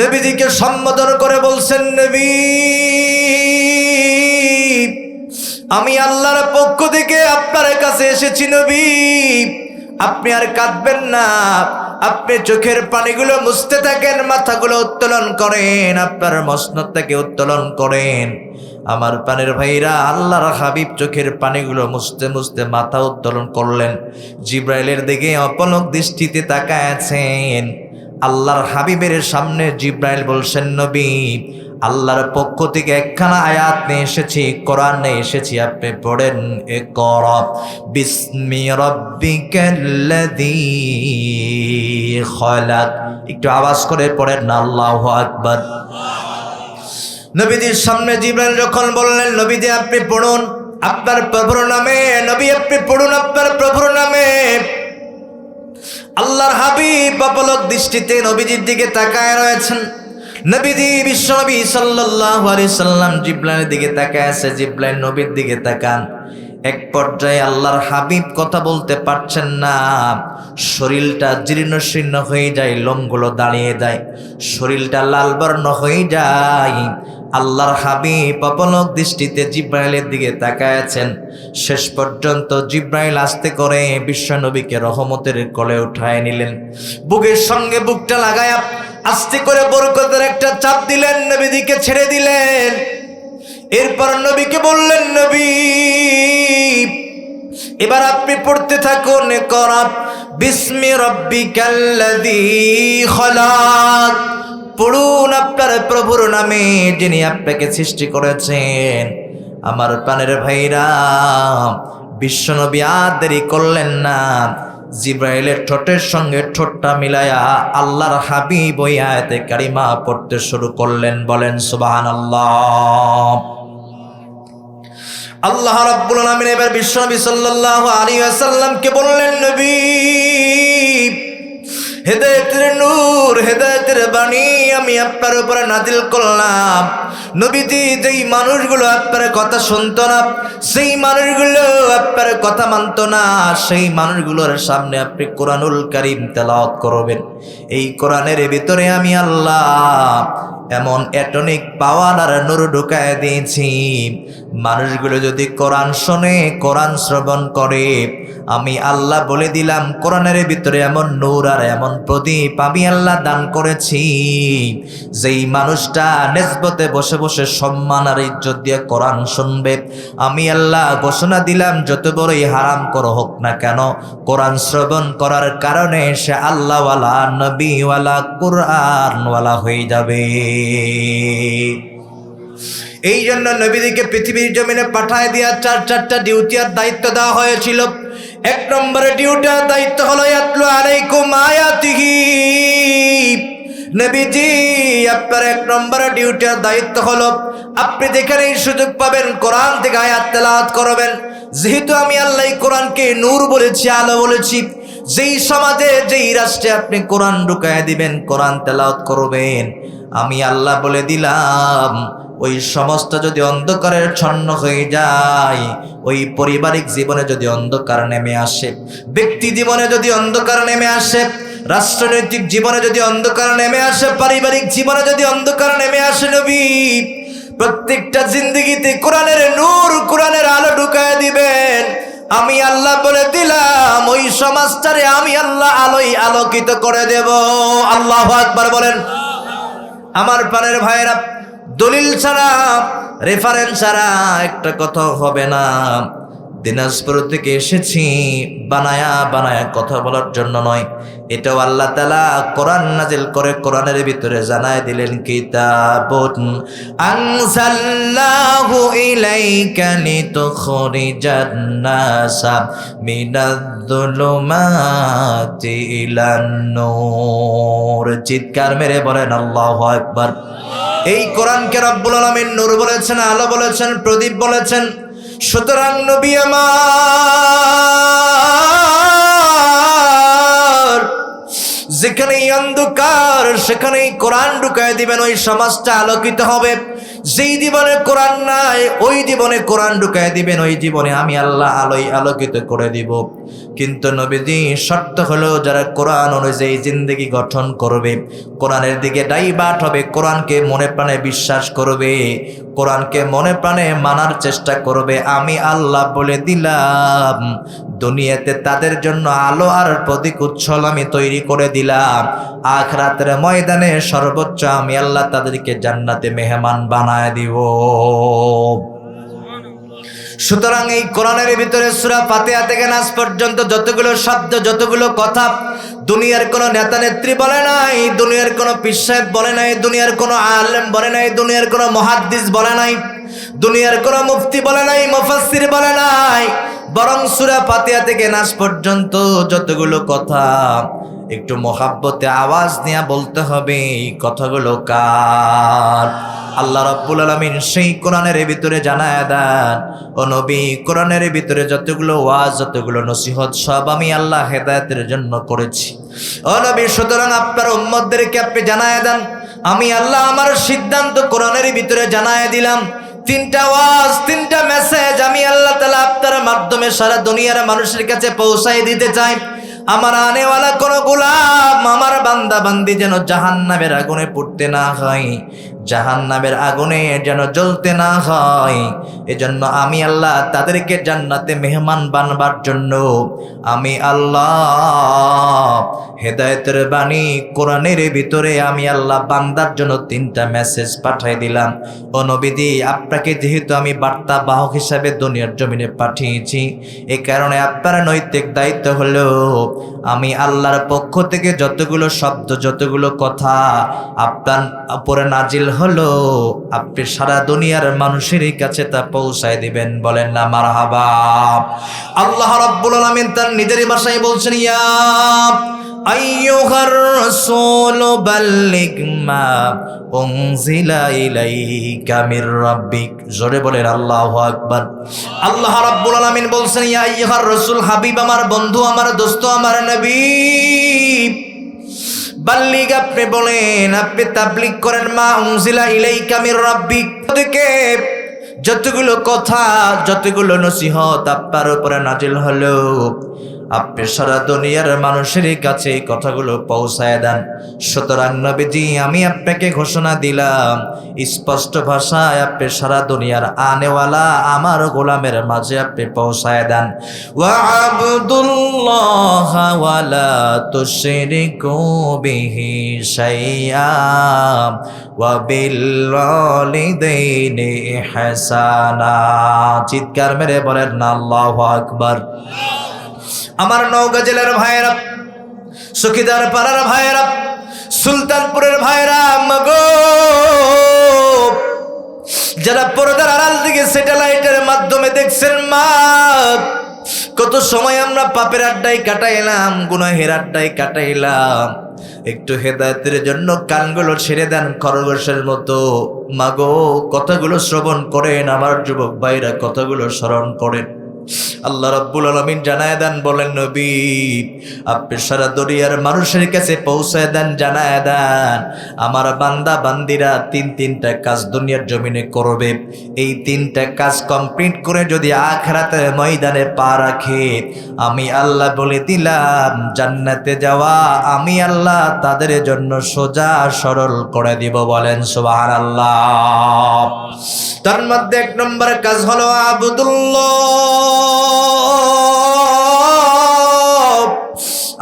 নবীজিকে সম্বোধন করে বলছেন, নবী, আমি আল্লাহর পক্ষ থেকে আপনার কাছে এসেছি। নবী, আপনি আর কাঁদবেন না, আপনি চোখের পানিগুলো মুছতে থাকেন, মাথাগুলো উত্তোলন করেন, আপনার মসনদ থেকে উত্তোলন করেন। আমার প্রাণের ভাইরা, আল্লাহর হাবিব চোখের পানিগুলো মুছতে মুছতে মাথা উত্তোলন করলেন, জিব্রাইলের দিকে অপলক দৃষ্টিতে তাকায় আছেন। আল্লাহর হাবিবের সামনে জিব্রাইল বলছেন, নবী, আল্লাহর পক্ষ থেকে একখানা আয়াত নিয়ে এসেছি, কোরআন নিয়ে এসেছি, আপনি পড়েন, ইকরা বিসমি রাব্বিকাল্লাযী খালাক। একটু আওয়াজ করে পড়েন না, আল্লাহু আকবার। নবীজির সামনে জিব্রাইল যখন বললেন, নবীজি আপনি পড়ুন আপনার প্রভুর নামে, নবী আপনি পড়ুন আপনার প্রভুর নামে। আল্লাহর হাবিব অপলক দৃষ্টিতে নবীজির দিকে তাকায় রয়েছেন। নবীজি বিশ্বনবী সাল্লাল্লাহু আলাইহি সাল্লাম জিব্রাইলের দিকে তাকায় আছে, জিব্রাইল নবীর দিকে তাকান। এক পর্যায়ে আল্লাহর হাবিব কথা বলতে পারছেন না, শরীরটা জীর্ণ শীর্ণ হয়ে যায়, লোমগুলো দাঁড়িয়ে যায়, শরীরটা লাল বর্ণ হয়ে যায়। আল্লাহর হাবিব অপলক দৃষ্টিতে জিব্রাইলের দিকে তাকায় আছেন। শেষ পর্যন্ত জিব্রাইল আস্তে করে বিশ্বনবীকে রহমতের কোলে উঠায় নিলেন, বুকের সঙ্গে বুকটা লাগায়া আস্তে করে বরকতের একটা চাপ দিলেন, নবীজিকে ছেড়ে দিলেন। এরপর নবীকে বললেন, নবী এবার আপনি পড়তে থাকুন, ইকরা বিসমি রাব্বিকাল্লাযী খালাক। পড়ুন আপনার প্রভুর নামে, যিনি আপনাকে সৃষ্টি করেছেন। আমার প্রাণের ভাইরা, বিশ্বনবী আর দেরি করলেন না, জিব্রাইলের ঠোঁটের সঙ্গে ঠোঁটটা মিলায়া আল্লাহর হাবিব ওই আয়াতে কারিমা পড়তে শুরু করলেন। বলেন সুবহানাল্লাহ। আল্লাহ রাব্বুল আলামিন এবার বিশ্বনবী সাল্লাল্লাহু আলাইহি ওয়াসাল্লামকে বললেন, নবী হেদায়েতের নূর, হেদায়েতের বাণী আমি আপনার উপরে নাজিল করলাম। নবীজি যেই মানুষগুলো আপনার কথা শুনতো না, সেই মানুষগুলো আপনার কথা মানতো না, সেই মানুষগুলোর সামনে আপনি কোরআনুল কারীম তেলাওয়াত করবেন। এই কোরআনের ভিতরে আমি আল্লাহ এমন অ্যাটমিক পাওয়ার আর নূর ঢুকায় দিয়েছি, মানুষগুলো যদি কোরআন শোনে, কোরআন শ্রবণ করে, আমি আল্লাহ বলে দিলাম কোরআনের ভিতরে এমন নূর আর এমন প্রদীপ আমি আল্লাহ দান করেছি, যেই মানুষটা নিসবতে বসে বসে সম্মান আর ইজ্জত দিয়ে কোরআন শুনবে, আমি আল্লাহ ঘোষণা দিলাম যত বড়ই হারাম করা হোক না কেন, কোরআন শ্রবণ করার কারণে সে আল্লাহওয়ালা, নবীওয়ালা, কোরআনওয়ালা হয়ে যাবে। এই জন্য নবীকে পৃথিবীর জমিনে পাঠায় দিয়া চারটা ডিউটি আর দায়িত্ব দেওয়া হয়েছিল। এক নম্বরে ডিউটির দায়িত্ব হলো ইয়াতলু আলাইকুম আয়াতিহি। নবীজি আপনার এক নম্বরে ডিউটির দায়িত্ব হলো আপনি যেখানেই সুযোগ পাবেন কোরআন থেকে আয়াত তেলাওয়াত করবেন। যেহেতু আমি আল্লাহ কোরআনকে নূর বলেছি, আলো বলেছি, যেই সমাজে যেই রাষ্ট্রে আপনি কোরআন ঢুকায় দিবেন, কোরআন তেলাওয়াত করবেন, আমি আল্লাহ বলে দিলাম ওই সমস্ত যদি অন্ধকারের ছন্ন হয়ে যায়, ওই পারিবারিক জীবনে যদি অন্ধকার নেমে আসে, ব্যক্তি জীবনে যদি অন্ধকার নেমে আসে, রাষ্ট্রনৈতিক জীবনে যদি অন্ধকার নেমে আসে, পারিবারিক জীবনে যদি অন্ধকার নেমে আসে, নবী প্রত্যেকটা জিন্দগিতে কোরআনের নূর, কোরআনের আলো ঢুকায় দিবেন। আমি আল্লাহ বলে দিলাম ওই সমাজটারে আমি আল্লাহ আলোয় আলোকিত করে দেব। আল্লাহু আকবার বলেন। আমার প্রাণের ভাইয়েরা, দলিল ছাড়া, রেফারেন্স ছাড়া একটা কথা হবে না। দিনাজপুর থেকে এসেছি বানায়া বানায়া কথা বলার জন্য নয়, এটাও আল্লাহ তাআলা কোরআন নাজিল করে কোরআনের ভিতরে জানায় দিলেন, কিতাবুন আনজালনাহু ইলাইকা লিতুখরিজান নাসা মিনাজ-যুলুমাতি ইলান-নূর। চিৎকার মেরে বলেন আল্লাহু আকবার। এই কোরআনকে রব্বুল আলামিন নূর বলেছেন, আলো বলেছেন, প্রদীপ বলেছেন। সুতরাং নবী আমার যেখানেই অন্ধকার সেখানেই কোরআন ঢুকায় দিবেন, ওই সমাজটা আলোকিত হবে। যেই জীবনে কোরআন নাই ওই জীবনে কোরআন ঢুকায় দিবেন, ওই জীবনে আমি আল্লাহ আলোয় আলোকিত করে দিব। কিন্তু নবীজি শর্ত হলো যারা কোরআন অনুযায়ী জিন্দেগি গঠন করবে, কোরআনের দিকে ডাইভার্ট হবে, কোরআনকে মনে প্রাণে বিশ্বাস করবে, কোরআনকে মনে প্রাণে মানার চেষ্টা করবে, আমি আল্লাহ বলে দিলাম দুনিয়াতে তাদের জন্য আলো আর প্রতীক উচ্ছল আমি তৈরি করে দিলাম, আখিরাতের ময়দানে সর্বোচ্চ আমি আল্লাহ তাদেরকে জান্নাতে মেহমান বানায় দিব। সুতরাং এই কোরআনের ভিতরে সূরা ফাতিহা থেকে নাস পর্যন্ত যতগুলো শব্দ, যতগুলো কথা দুনিয়ার কোনো নেতা নেত্রী বলে নাই, দুনিয়ার কোনো পীর সাহেব বলে নাই, দুনিয়ার কোনো আলেম বলে নাই, দুনিয়ার কোনো মুহাদ্দিস বলে নাই, দুনিয়ার কোনো মুফতি বলে নাই, মুফাসসির বলে নাই, বরং সূরা ফাতিহা থেকে নাস পর্যন্ত যতগুলো কথা একটু মহাব্বতে আওয়াজ নিয়ে বলতে হবে, এই কথাগুলো কার? আল্লাহ রাব্বুল আলামিন সেই কোরআনের ভিতরে জানায় দেন, ও নবী কোরআনের ভিতরে যতগুলো ওয়াজ, যতগুলো নসিহত সব আমি আল্লাহ হেদায়েতের জন্য করেছি। ও নবী, সুতরাং আপনার উম্মতদেরকে আপনি জানায় দেন, আমি আল্লাহ আমার সিদ্ধান্ত কোরআনের ভিতরে জানায় দিলাম। তিনটা ওয়াজ, তিনটা মেসেজ আমি আল্লাহ তাআলা আপনার মাধ্যমে সারা দুনিয়ার মানুষের কাছে পৌঁছায় দিতে চাই। আমার আনেওয়ালা কোন গোলাম, আমার বান্দা বান্দি যেন জাহান্নামের আগুনে পুড়তে না হয়, জাহান্নামের আগুনে যেন জ্বলতে না হয়। এজন্য আমি আল্লাহ তাদেরকে জান্নাতে মেহমান বানবার জন্য আমি আল্লাহ হেদায়েতের বাণী কোরআনের ভিতরে আমি আল্লাহ বান্দার জন্য তিনটা মেসেজ পাঠিয়ে দিলাম। ও নবীজি, আপনাকে যেহেতু আমি বার্তা বাহক হিসাবে দুনিয়ার জমিনে পাঠিয়েছি, এই কারণে আপনার নৈতিক দায়িত্ব হলো আমি আল্লাহর পক্ষ থেকে যতগুলো শব্দ, যতগুলো কথা আপনার উপরে নাজিল হলো, আপনি সারা দুনিয়ার মানুষের কাছে তা পৌঁছায় দিবেন। বলেন না মারহাবা। আল্লাহ রাব্বুল আলামিন তার নিজের ভাষায় বলছেন, ইয়া আইয়ুহার রাসূল বাল্লিগ মা উনজিলা ইলাইকা মির রাব্বিক। জোরে বলেন আল্লাহু আকবার। আল্লাহ রাব্বুল আলামিন বলছেন, ইয়া আইয়ুহার রাসূল, হাবিব আমার, বন্ধু আমার, দোস্ত আমার, নবী, বাল্লিগ আপনি বলেন, আপনি তাবলীগ করেন, মা উনজিলা ইলাইকা মির রাব্বিক, থেকে যতগুলো কথা, যতগুলো নসিহত আপনার উপরে নাজিল হলো, আপনি সারা দুনিয়ার মানুষের কাছে এই কথাগুলো পৌঁছায় দেন। সুতরাং নবীজি, আমি আপনাকে ঘোষণা দিলাম, স্পষ্ট ভাষায় আপনি সারা দুনিয়ার আনেওয়ালা আমার গোলামের মাঝে আপনি পৌঁছায় দেন। ওয়া আবুদুল্লাহ ওয়া লা তুশরিকু বিহি শাইআ ওয়া বিল ওয়ালিদাইনি ইহসানা। চিৎকার মেরে বলেন না আল্লাহু আকবার। আমার নওগাঁ জেলার ভাইয়েরা, সখীদার পাড়ার ভাইয়েরা, সুলতানপুরের ভাইয়েরা, মাগো, যারা পর্দার আড়াল থেকে স্যাটেলাইটের মাধ্যমে দেখছেন, মা, কত সময় আমরা পাপের আড্ডায় কাটাইলাম, গুনাহের আড্ডায় কাটাইলাম। একটু হেদায়েতের জন্য কানগুলো ছেড়ে দেন খরগোশের মতো। মাগো, কথাগুলো শ্রবণ করেন, আমার যুবক ভাইরা কথাগুলো স্মরণ করেন। আল্লাহ রাব্বুল আলামিন জানায় দেন, বলেন নবী, আপনি সারা দুনিয়ার মানুষের কাছে পৌঁছায় দেন, জানায় দেন, আমার বান্দা বান্দিরা তিনটা কাজ দুনিয়ার জমিনে করবে। এই তিনটা কাজ কমপ্লিট করে যদি আখিরাতের ময়দানে পা রাখে, আমি আল্লাহ বলে দিলাম, জান্নাতে যাওয়া আমি আল্লাহ তাদের জন্য সোজা সরল করে দিব। বলেন সুবহানাল্লাহ। তার মধ্যে এক নম্বর কাজ হলো আবুদুল্লাহ।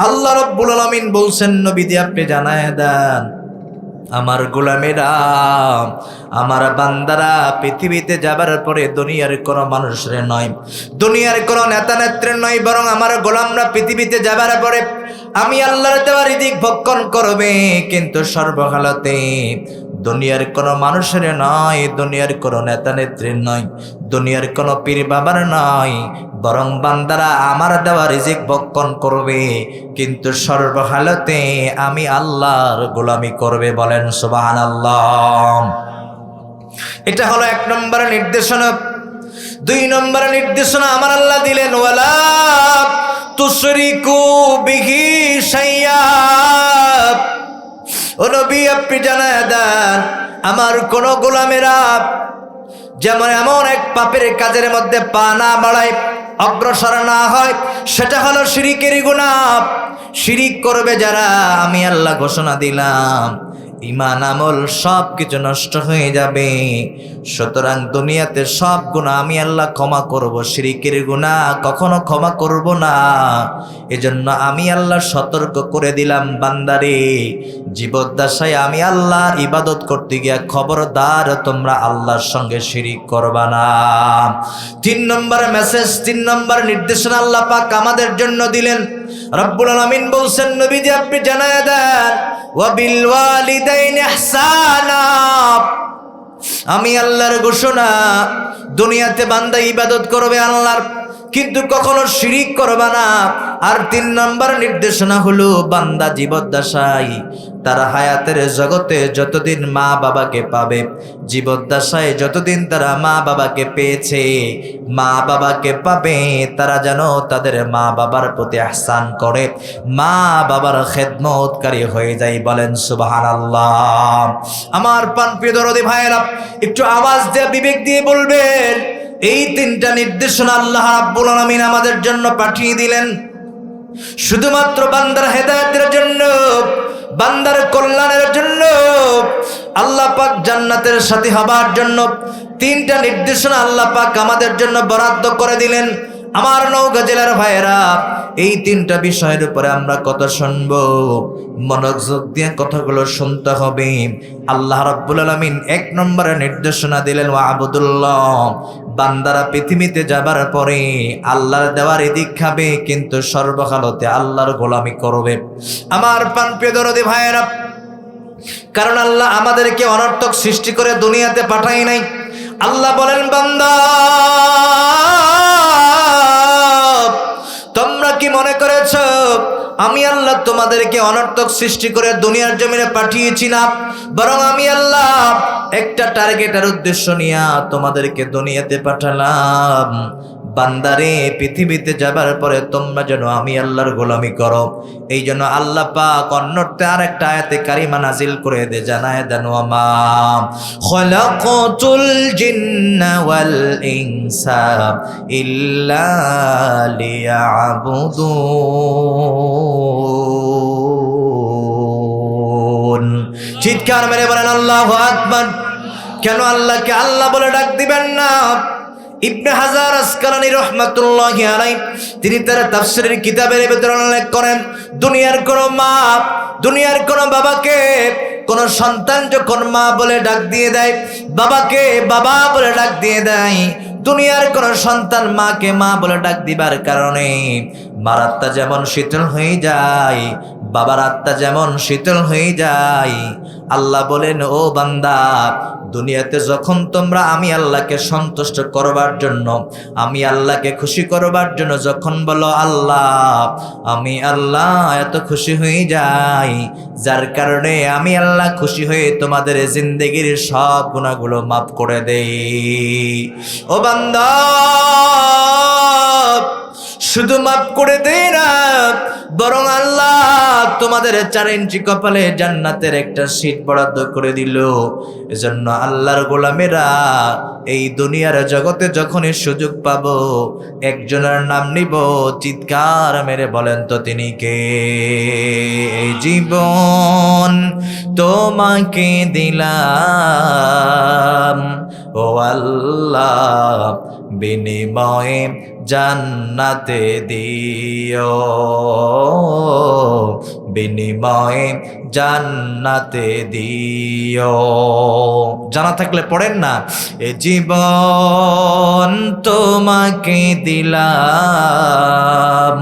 আল্লাহ রাব্বুল আলামিন বলছেন, নবীজি আপনি জানায় দেন, আমার গোলামেরা, আমার বান্দারা পৃথিবীতে যাবার পরে দুনিয়ার কোনো মানুষের নয়, দুনিয়ার কোনো নেতা নেত্রীর নয়, বরং আমার গোলামরা পৃথিবীতে যাবার পরে আমি আল্লাহর দেওয়া রিজিক ভক্ষণ করবে, কিন্তু সর্বহালতে দুনিয়ার কোনো মানুষের নয়, দুনিয়ার কোনো নেতা নেত্রীর নয়, দুনিয়ার কোনো পীর বাবার নয়, বরং বান্দারা আমার দেওয়া রিজিক ভক্ষণ করবে, কিন্তু সর্বহালতে আমি আল্লাহর গোলামি করবে। বলেন সুবহানাল্লাহ। এটা হলো এক নম্বর নির্দেশনা। দুই নম্বর নির্দেশনা আমার আল্লাহ দিলেন, ওয়ালা তুশরিকু বিহি শাইআ। ও নবী, আপনি জানায় দেন, আমার কোন গোলামেরা যেমন এমন এক পাপের কাজের মধ্যে পা না বাড়ায়, অগ্রসর না হয়, সেটা হলো শিরিকের গুনাহ। শিরিক করবে যারা, আমি আল্লাহ ঘোষণা দিলাম, ঈমান আমল সব কিছু নষ্ট হয়ে যাবে। সুতরাং দুনিয়াতে সব গুনাহ আমি আল্লাহ ক্ষমা করব, শিরকের গুনাহ কখনো ক্ষমা করব না। এজন্য আমি আল্লাহ সতর্ক করে দিলাম, বান্দারে জীবদ্দশায় আমি আল্লাহর ইবাদত করতে গিয়া খবরদার তোমরা আল্লাহর সঙ্গে শিরিক করবা না। 3 নম্বর মেসেজ, 3 নম্বর নির্দেশনা আল্লাহ পাক আমাদের জন্য দিলেন। রব্বুল আলামিন বলছেন, নবীজি আপনি জানায়া দেন, ওয়া বিল ওয়ালিদাইনি ইহসানা। আমি আল্লাহর ঘোষণা, দুনিয়াতে বান্দা ইবাদত করবে আল্লাহর, কিন্তু কখনো শিরিক করবে না। আর 3 নম্বর নির্দেশনা হলো, বান্দা জীবদ্দশায় তারা হায়াতের জগতে যতদিন মা বাবাকে পাবে, জীবদ্দশায় যতদিন তারা মা বাবাকে পেয়েছে, মা বাবাকে পাবে, তারা যেন তাদের মা বাবার প্রতি ইহসান করে, মা বাবার খেদমতকারী হয়ে যায়। বলেন সুবহানাল্লাহ। আমার প্রিয় দরদি ভাইয়েরা, একটু আওয়াজ দিয়ে বিবেক দিয়ে বলবেন, এই 3টা নির্দেশনা আল্লাহ রাব্বুল আলামিন আমাদের জন্য পাঠিয়ে দিলেন শুধুমাত্র বান্দার হেদায়েতের জন্য, বান্দার কল্যাণের জন্য, আল্লাহ পাক জান্নাতের সাথী হবার জন্য। 3টা নির্দেশনা আল্লাহ পাক আমাদের জন্য বরাদ্দ করে দিলেন। আমার নওগাঁ জেলার ভাইয়েরা, এই 3টা বিষয়ের উপরে আমরা কথা শুনবো, মনোযোগ দিয়ে কথাগুলো শুনতে হবে। আল্লাহ রাব্বুল আলামিন 1 নম্বরে নির্দেশনা দিলেন, ওয়াবুদুল্লাহ। বান্দারা পৃথিবীতে যাবার পরে আল্লাহর দেওয়া রিজিক খাবে, কিন্তু সর্বকালতে আল্লাহর গোলামি করবে। আমার প্রিয় দরদি ভাইয়েরা, কারণ আল্লাহ আমাদেরকে অনর্থক সৃষ্টি করে দুনিয়াতে পাঠায় নাই। আল্লাহ বলেন, বান্দা তোমরা কি মনে করেছ আমি আল্লাহ তোমাদেরকে অনর্থক সৃষ্টি করে দুনিয়ার জমিনে পাঠিয়েছি? না, বরং আমি আল্লাহ একটা টার্গেটের উদ্দেশ্য নিয়ে তোমাদেরকে দুনিয়াতে পাঠালাম। বান্দারে পৃথিবীতে যাবার পরে তোমরা যেন আমি আল্লাহর গোলামি করো। এই জন্য আল্লাহ পাক অন্যতে আরেকটা আয়াতে কারিমা নাজিল করে দে, জানায় দেন, ওয়ামা খলাকাতুল জিন্না ওয়াল ইনসা ইল্লা লিয়াবুদুন। চিৎকার মেরে বলেন আল্লাহু আকবার। কেন আল্লাহকে আল্লাহ বলে ডাক দিবেন না? ইবনে হাজার আসকালানী রহমাতুল্লাহি আলাইহি তিনি তার তাফসীরের কিতাবের ভিতরে উল্লেখ করেন, দুনিয়ার কোন মা, দুনিয়ার কোন বাবাকে কোন সন্তান যখন মা বলে ডাক দিয়ে দেয়, বাবাকে বাবা বলে ডাক দিয়ে দেয়, দুনিয়ার কোন সন্তান মাকে মা বলে ডাক দিবার কারণে মার আত্মা যেমন শীতল হয়ে যায়, বাবার আত্মা যেমন শীতল হয়ে যায়। আল্লাহ বলেন, ও বান্দা, দুনিয়াতে যখন তোমরা আমি আল্লাহকে সন্তুষ্ট করবার জন্য, আমি আল্লাহকে খুশি করবার জন্য যখন বলো আল্লাহ, আমি আল্লাহ এত খুশি হয়ে যাই, যার কারণে আমি আল্লাহ খুশি হয়ে তোমাদের জিন্দেগির সব গুনাহগুলো মাফ করে দেই। ও বান্দা, শুধু মাফ করে দেই না, বরং আল্লাহ তোমাদের 4 ইঞ্চি কপালে জান্নাতের একটা সিট বরাদ্দ করে দিল। এজন্য আল্লাহর গোলামেরা এই দুনিয়ার জগতে যখনই সুযোগ পাবো, একজনের নাম নিব, চিৎকার মেরে বলেন তো তিনি কে? জীবন তোমাকে দিলাম ও আল্লাহ, বিনিময়ে জান্নাতে দিও, বিনিময়ে জান্নাতে দিও। জানা থাকলে পড়েন না, এ জীবন তোমাকে দিলাম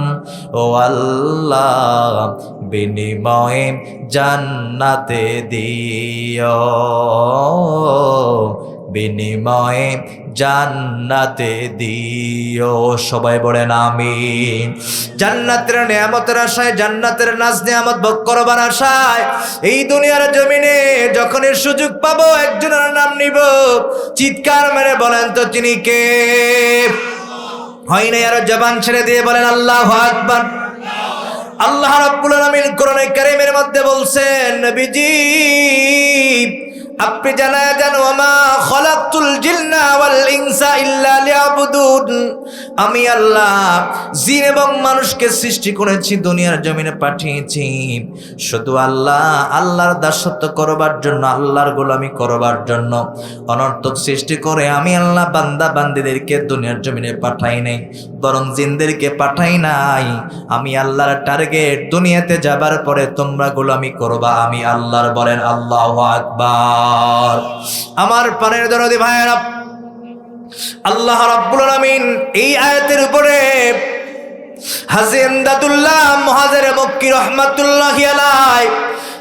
ও আল্লাহ, বিনিময়ে জান্নাতে দিও, বিনিময়ে জান্নাতে দিও। সবাই বলেন আমিন। জান্নাতের নিয়ামতের আশায়, জান্নাতের নাজ নিয়ামত ভোগ করবার আশায় এই দুনিয়ার জমিনে যখনই সুযোগ পাবো, একজনের নাম নিব, চিৎকার মেরে বলেন তো তিনি কে? হয় না, আরো জবান ছেড়ে দিয়ে বলেন আল্লাহু আকবার। আল্লাহ রাব্বুল আলামিন কোরআনে কারীমের মধ্যে বলছেন, নবীজি আপনি জানায় জানো, ওমা খলাকতুল জিন্না ওয়াল ইনসা ইল্লা লিয়াবুদুন, আমি আল্লাহ জিন এবং মানুষকে সৃষ্টি করেছি, দুনিয়ার জমিনে পাঠিয়েছি শুধু আল্লাহর দাসত্ব করবার জন্য, আল্লাহর গোলামি করবার জন্য। অনর্থক সৃষ্টি করে আমি আল্লাহ বান্দা বান্দীদেরকে দুনিয়ার জমিনে পাঠাই নাই, বরং জিনদেরকে পাঠাই নাই। আমি আল্লাহর টার্গেট দুনিয়াতে যাবার পরে তোমরা গোলামি করবা আমি আল্লাহর। বলেন আল্লাহু আকবার। আমার প্রাণের দরদি ভাইয়েরা, আল্লাহ রাব্বুল আলামিন এই আয়াতের উপরে হাজী ইমদাদুল্লাহ মুহাজির মক্কি রাহমাতুল্লাহি আলাইহি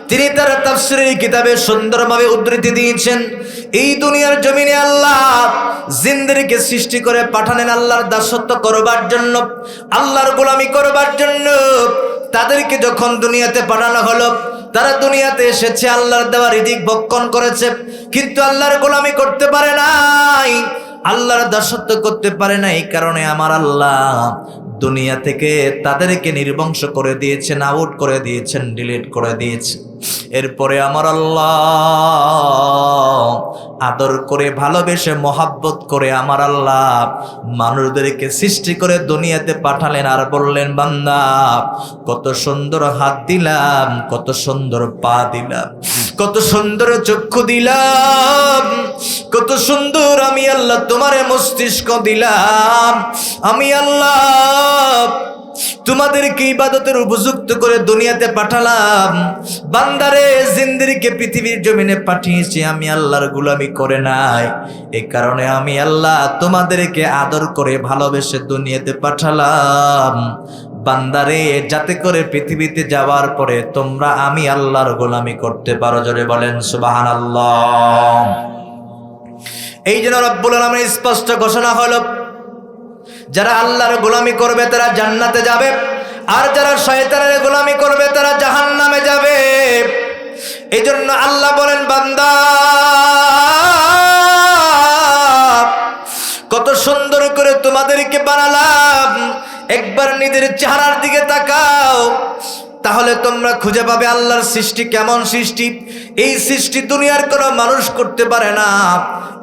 তিনি তার তাফসীরের কিতাবে সুন্দরভাবে উদ্ধৃতি দিয়েছেন। এই দুনিয়ার জমিনে আল্লাহ জিনদেরকে সৃষ্টি করে পাঠালেন আল্লাহর দাসত্ব করবার জন্য, আল্লাহর গোলামি করবার জন্য। তাদেরকে যখন দুনিয়াতে পাঠানো হলো, তারা দুনিয়াতে এসেছে, আল্লাহর দেওয়া রিজিক ভক্ষণ করেছে, কিন্তু আল্লাহর গোলামি করতে পারে নাই, আল্লাহর দাসত্ব করতে পারে না। এই কারণে আমার আল্লাহ দুনিয়া থেকে তাদেরকে নির্বংশ করে দিয়েছেন, আউট করে দিয়েছেন, ডিলিট করে দিয়েছেন। এরপরে আমার আল্লাহ আদর করে ভালোবেসে মহাব্বত করে আমার আল্লাহ মানুষদেরকে সৃষ্টি করে দুনিয়াতে পাঠালেন, আর বললেন বান্দা কত সুন্দর হাত দিলাম, কত সুন্দর পা দিলাম, কত সুন্দর চক্ষু দিলাম, কত সুন্দর আমি আল্লাহ তোমারে মস্তিষ্ক দিলাম। আমি আল্লাহ তোমাদেরকে ইবাদতের উপযুক্ত করে দুনিয়াতে পাঠালাম। বান্দারে জিনদেরকে পৃথিবীর জমিনে পাঠিয়েছি, আমি আল্লাহর গোলামি করে নাই। এই কারণে আমি আল্লাহ তোমাদেরকে আদর করে ভালোবেসে দুনিয়াতে পাঠালাম বান্দারে, যাতে করে পৃথিবীতে যাওয়ার পরে তোমরা আমি আল্লাহর গোলামি করতে পারো। জোরে বলেন সুবহানাল্লাহ। এই জন্য রব্বুল আলামিন স্পষ্ট ঘোষণা হলো, যারা আল্লাহর গোলামি করবে তারা জান্নাতে যাবে, আর যারা শয়তানের গোলামি করবে তারা জাহান্নামে যাবে। এই জন্য আল্লাহ বলেন বান্দা কত সুন্দর করে তোমাদেরকে বানালাম, একবার নিজের চেহারার দিকে তাকাও, তাহলে তোমরা খুঁজে পাবে আল্লাহর সৃষ্টি কেমন সৃষ্টি। এই সৃষ্টি দুনিয়ার কোনো মানুষ করতে পারে না।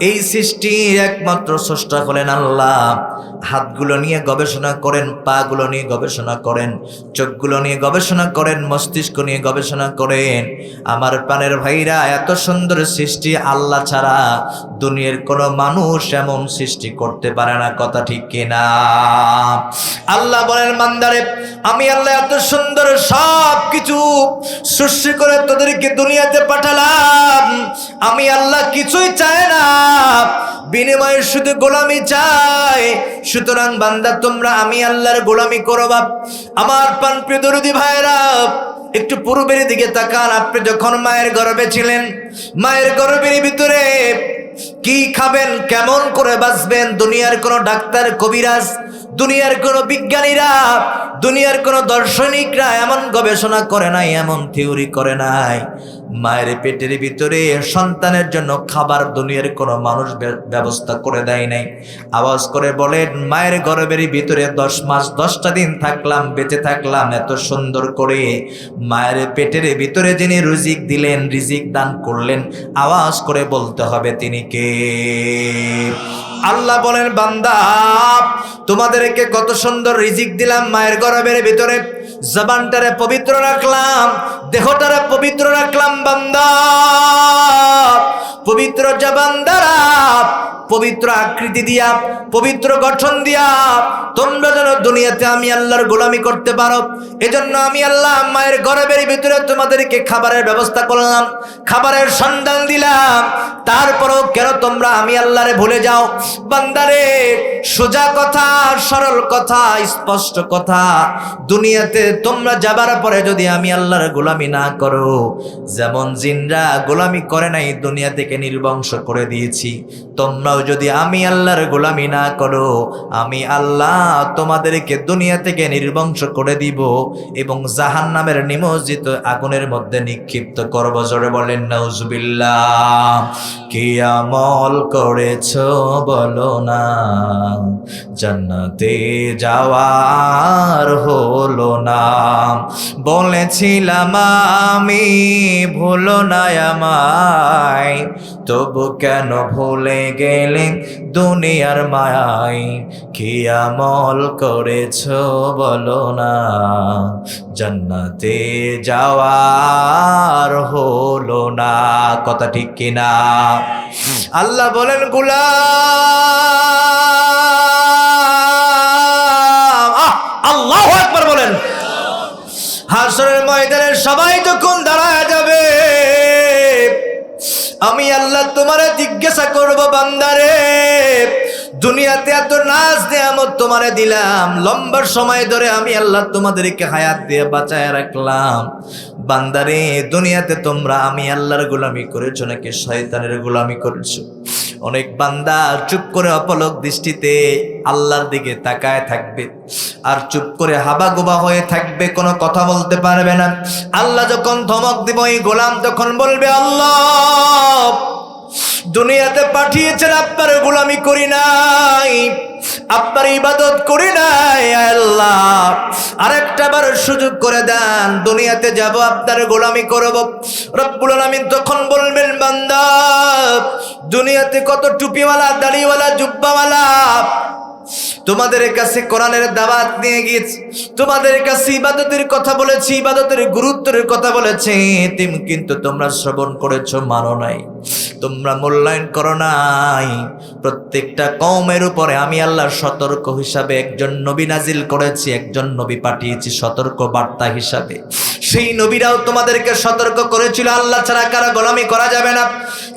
এই সৃষ্টি একমাত্র স্রষ্টা হলেন আল্লাহ। হাতগুলো নিয়ে গবেষণা করেন, পাগুলো নিয়ে গবেষণা করেন, চোখগুলো নিয়ে গবেষণা করেন, মস্তিষ্ক নিয়ে গবেষণা করেন। আমার প্রাণের ভাইরা, এত সুন্দর সৃষ্টি আল্লাহ ছাড়া দুনিয়ার কোনো মানুষ এমন সৃষ্টি করতে পারে না। কথা ঠিক কিনা? আল্লাহ বলেন বান্দারে, আমি আল্লাহ এত সুন্দর সব কিছু সৃষ্টি করে তোদেরকে দুনিয়াতে পাঠালাম। আমি আল্লাহ কিছুই চাই না, বিনিময়ে শুধু গোলামি চাই। সুতরাং বান্দা তোমরা আমি আল্লাহর গোলামি করবা। আমার প্রাণপ্রিয় দরদি ভাইরা, একটু পূর্বের দিকে তাকান। আপনি যখন মায়ের গর্ভে ছিলেন, মায়ের গর্ভের ভিতরে কি খাবেন, কেমন করে বাঁচবেন, দুনিয়ার কোনো ডাক্তার কবিরাজ, দুনিয়ার কোনো বিজ্ঞানীরা, দুনিয়ার কোনো দার্শনিকরা এমন গবেষণা করে নাই, এমন থিওরি করে নাই। মায়ের পেটের ভিতরে সন্তানের জন্য খাবার দুনিয়ার কোনো মানুষ ব্যবস্থা করে দেয় নাই। আওয়াজ করে বলেন, মায়ের গর্ভের ভিতরে 10 মাস 10টা দিন থাকলাম, বেঁচে থাকলাম, এত সুন্দর করে মায়ের পেটের ভিতরে যিনি রিজিক দিলেন, রিজিক দান করলেন, আওয়াজ করে বলতে হবে তিনি কে? আল্লাহ বলেন বান্দা তোমাদেরকে কত সুন্দর রিজিক দিলাম মায়ের গর্ভের ভিতরে, জবানটারে পবিত্র রাখলাম, দেহটারে পবিত্র রাখলাম বান্দা। পবিত্র জবান দ্বারা, পবিত্র আকৃতি দিয়া, পবিত্র গঠন দিয়া তোমরা যেন দুনিয়াতে আমি আল্লাহর গোলামি করতে পারো। এজন্য আমি আল্লাহ মায়ের গর্ভের ভিতরে তোমাদেরকে খাবারের ব্যবস্থা করলাম, খাবারের সন্ধান দিলাম। তারপরেও কেন তোমরা আমি আল্লাহরে ভুলে যাও? বান্দারে, সোজা কথা, সরল কথা, স্পষ্ট কথা, দুনিয়াতে তোমরা যাবার পরে যদি আমি আল্লাহর গোলামি না করো, যেমন জিনরা গোলামি করে নাই, দুনিয়া থেকে নির্বংশ করে দিয়েছি, তোমরাও যদি আমি আল্লাহর গোলামি না করো, আমি আল্লাহ তোমাদেরকে দুনিয়া থেকে নির্বংশ করে দিব এবং জাহান্নামের নিমজ্জিত আগুনের মধ্যে নিক্ষিপ্ত করব। জোরে বলেন নাউজুবিল্লাহ। কি আমল করেছো বলো না, জান্নাতে যাওয়ার হলো না। বলেছিলাম আমি ভুলো না আমায়, তবু কেন ভুলে গেলে দুনিয়ার মায়ায়? কি আমল করেছো বলো না, জান্নাতে যাওয়ার হলো না। কথা ঠিক কিনা? আল্লাহ বলেন গোলাম, আল্লাহু আকবার বলেন। হাশরের ময়দানে সবাই যখন দাঁড়ায় যাবে, আমি আল্লাহ তোমারে জিজ্ঞাসা করব, বান্দারে দুনিয়াতে এত নাজ নেয়ামত তোমারে দিলাম, লম্বা সময় ধরে আমি আল্লাহ তোমাদেরকে হায়াত দিয়ে বাঁচায় রাখলাম, বান্দারে দুনিয়াতে তোমরা আমি আল্লাহর গোলামি করেছো নাকি শয়তানের গোলামি করেছো? অনেক বান্দা চুপ করে অপলক দৃষ্টিতে আল্লাহর দিকে তাকায় থাকবে, আর চুপ করে হাবাগোবা হয়ে থাকবে, কোনো কথা বলতে পারবে না। আল্লাহ যখন ধমক দিব, এই গোলাম তখন বলবে, আল্লাহ দুনিয়াতে পাঠিয়েছেন আপনার গোলামি করি নাই, আপনার ইবাদত করি নাই, আল্লাহ আরেকটা বার সুযোগ করে দেন, দুনিয়াতে যাব আপনার গোলামি করব। রব্বুল আলামিন তখন বলবেন, বান্দা দুনিয়াতে কত টুপিওয়ালা, দাড়িওয়ালা, জুব্বাওয়ালা তোমাদের কাছে কোরআনের দাওয়াত নিয়ে গিয়েছি, তোমাদের কাছে ইবাদতের কথা বলেছি, ইবাদতের গুরুত্বের কথা বলেছি, কিন্তু তোমরা শ্রবণ করেছো, মানো নাই, তোমরা মূল্যায়ন করো নাই। প্রত্যেকটা কওমের উপরে আমি আল্লাহ সতর্ক হিসাবে একজন নবী নাজিল করেছি, একজন নবী পাঠিয়েছি সতর্ক বার্তা হিসাবে। সেই নবীরাও তোমাদেরকে সতর্ক করেছিল আল্লাহ ছাড়া কারো গোলামি করা যাবে না,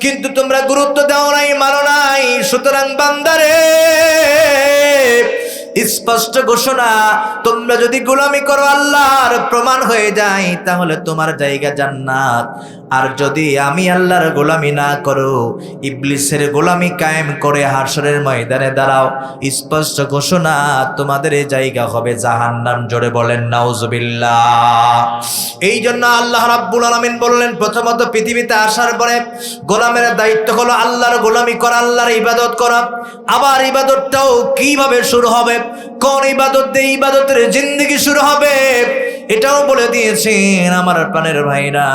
কিন্তু তোমরা গুরুত্ব দাও নাই, মানো নাই। সুতরাং বান্দারে স্পষ্ট ঘোষণা, তোমরা যদি গোলামি করো আল্লাহর প্রমাণ হয়ে যায়, তাহলে তোমার জায়গা জান্নাত। আর যদি আমি আল্লাহর গোলামি না করো, ইবলিসের গোলামি কায়েম করে হাশরের ময়দানে দাঁড়াও, স্পষ্ট ঘোষণা, তোমাদের এই জায়গা হবে জাহান্নাম। জোরে বলেন নাউজুবিল্লাহ। এই জন্য আল্লাহ রাব্বুল আলামিন বললেন, প্রথমত পৃথিবীতে আসার পরে গোলামের দায়িত্ব হলো আল্লাহর গোলামি করা, আল্লাহর ইবাদত করা। আবার ইবাদতটাও কিভাবে শুরু হবে, কোন ইবাদত দিয়ে ইবাদতের জিন্দেগি শুরু হবে, এটাও বলে দিয়েছেন আমার প্রাণের ভাইরা।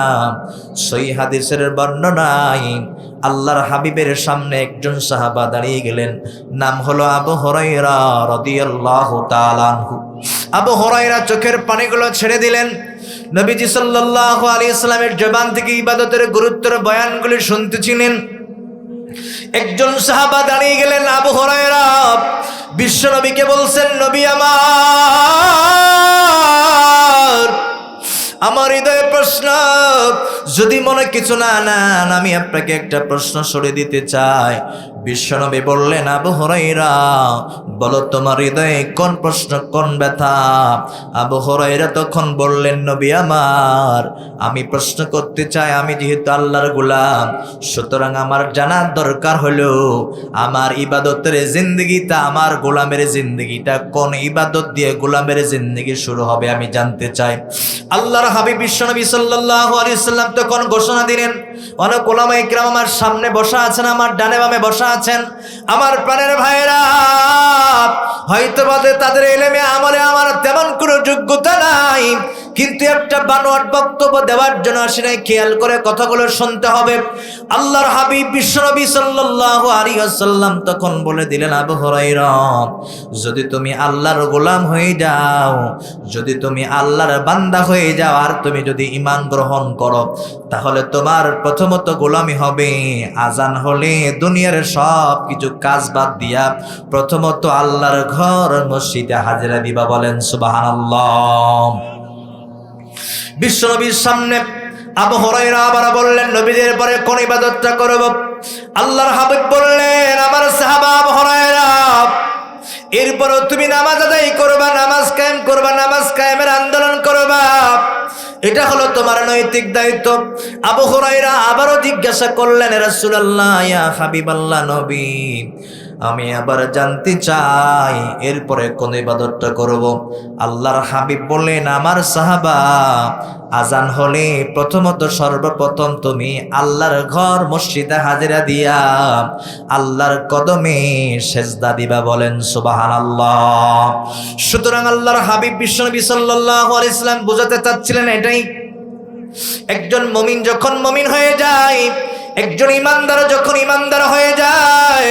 সহিহ হাদিসের বর্ণনায় আল্লাহর হাবিবের সামনে একজন সাহাবা দাঁড়িয়ে গেলেন, নাম হলো আবু হুরায়রা রাদিয়াল্লাহু তাআলা আনহু। আবু হুরায়রা চোখের পানিগুলো ছেড়ে দিলেন, নবীজি সাল্লাল্লাহু আলাইহি সাল্লামের জবান থেকে ইবাদতের গুরুত্বের বয়ানগুলি শুনতেছিলেন। একজন সাহাবা দাঁড়িয়ে গেলেন, আবু হুরায়রা বিশ্ব নবীকে বলছেন, নবী আমার হৃদয়ে প্রশ্ন, যদি মনে কিছু না নেন আমি আপনাকে একটা প্রশ্ন সরে দিতে চাই। বিশ্বনবী বললেন, আবু হুরায়রা বলো তোমার হৃদয়ে কোন প্রশ্ন, কোন ব্যথা? আবু হুরায়রা তখন বললেন, নবী আমার, আমি প্রশ্ন করতে চাই, আমি যেহেতু আল্লাহর গোলাম, সুতরাং আমার জানার দরকার হলো আমার ইবাদতের জিন্দগিটা, আমার গোলামের জিন্দগিটা কোন ইবাদত দিয়ে গোলামের জিন্দগি শুরু হবে, আমি জানতে চাই। আল্লাহর হাবিব বিশ্বনবী সাল্লাল্লাহু আলাইহি সাল্লাম তখন ঘোষণা দিলেন, অনেক ওলামায়ে কিরাম আমার সামনে বসা আছেন, আমার ডানে বামে বসা আছেন, আমার প্রাণের ভাইরা, হয়তো তাদের ইলমে আমলে আমার তেমন কোনো যোগ্যতা নাই, কিন্তু একটা বানোয়াট বক্তব্য দেওয়ার জন্য আসি নাই, খেয়াল করে কথাগুলো শুনতে হবে। আল্লাহর হাবিব বিশ্বনবী সাল্লাল্লাহু আলাইহি ওয়াসাল্লাম তখন বলে দিলেন, আবু হুরায়রা যদি তুমি আল্লাহর গোলাম হয়ে যাও, যদি তুমি আল্লাহর বান্দা হয়ে যাও, আর তুমি যদি ঈমান গ্রহণ করো, তাহলে তোমার প্রথমত গোলামি হবে আজান হলে দুনিয়ার সব কিছু কাজ বাদ দিয়া প্রথমত আল্লাহর ঘর মসজিদে হাজিরা দিবা। বলেন সুবহানাল্লাহ। বিশ্বনবীর সামনে আবু হুরায়রা আবার বললেন, নবীদের পরে কোন ইবাদতটা করব? আল্লাহর হাবিব বললেন, আমার সাহাবা আবু হুরায়রা, এরপরও তুমি নামাজ আদায় করবা, নামাজ কায়েম করবা, নামাজ কায়েমের আন্দোলন করবা, এটা হলো তোমার নৈতিক দায়িত্ব। আবু হুরায়রা আবারও জিজ্ঞাসা করলেন, রাসূলুল্লাহ, ইয়া হাবিবাল্লাহ, নবী আমি আবার জানতে চাই এরপরে কোন ইবাদতটা করব। আল্লাহর হাবিব বললেন, আমার সাহাবা, আজান হলে প্রথমত সর্বপ্রথম তুমি আল্লাহর ঘর মসজিদে হাজিরা দিয়া আল্লাহর কদমে সেজদা দিবা। বলেন সুবহানাল্লাহ। সুতরাং আল্লাহর হাবিব বিশ্বনবী সাল্লাল্লাহু আলাইহি সাল্লাম বোঝাতে চাচ্ছিলেন এটাই, একজন মুমিন যখন মুমিন হয়ে যায়, একজন ইমানদার যখন ইমানদার হয়ে যায়,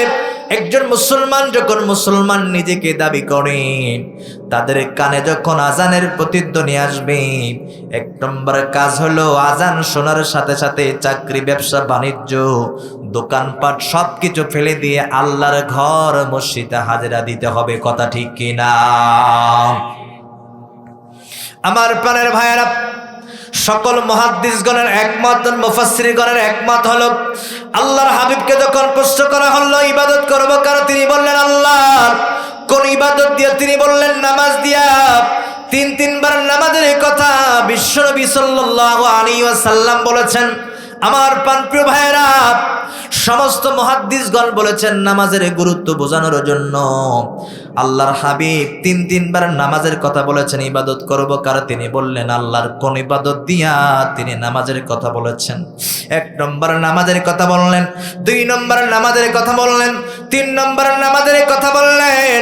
একজন মুসলমান যখন মুসলমান নিজেকে দাবি করে, তাদের কানে যখন আজানের প্রতিধ্বনি আসবে, এক নম্বর কাজ হলো আজান শোনার সাথে সাথে চাকরি, ব্যবসা, বাণিজ্য, দোকানপাট সবকিছু ফেলে দিয়ে আল্লাহর ঘর মসজিদে হাজিরা দিতে হবে। কথা ঠিক কিনা? আমার প্রাণের ভাইয়েরা, সকল মুহাদ্দিসগণের একমত, মুফাসসিরগণের একমত হলো, আল্লাহর হাবিবকে যখন প্রশ্ন করা হলো ইবাদত করবো কারণ, তিনি বললেন আল্লাহর। কোন ইবাদত দিয়ে? তিনি বললেন নামাজ দিয়া। তিনবার নামাজের কথা বিশ্বনবী সাল্লাল্লাহু আলাইহি ওয়াসাল্লাম বলেছেন। আমার প্রাণপ্রিয় ভাইয়েরা, সমস্ত মুহাদ্দিসগণ বলেছেন নামাজের গুরুত্ব বোঝানোর জন্য আল্লাহর হাবিব তিনবার নামাজের কথা বলেছেন ইবাদত করব কারণ, তিনি বললেন আল্লাহর। কোন ইবাদত দিয়া? তিনি নামাজের কথা বলেছেন। এক নম্বর নামাজের কথা বললেন, 2 নম্বর নামাজের কথা বললেন, 3 নম্বর নামাজের কথা বললেন।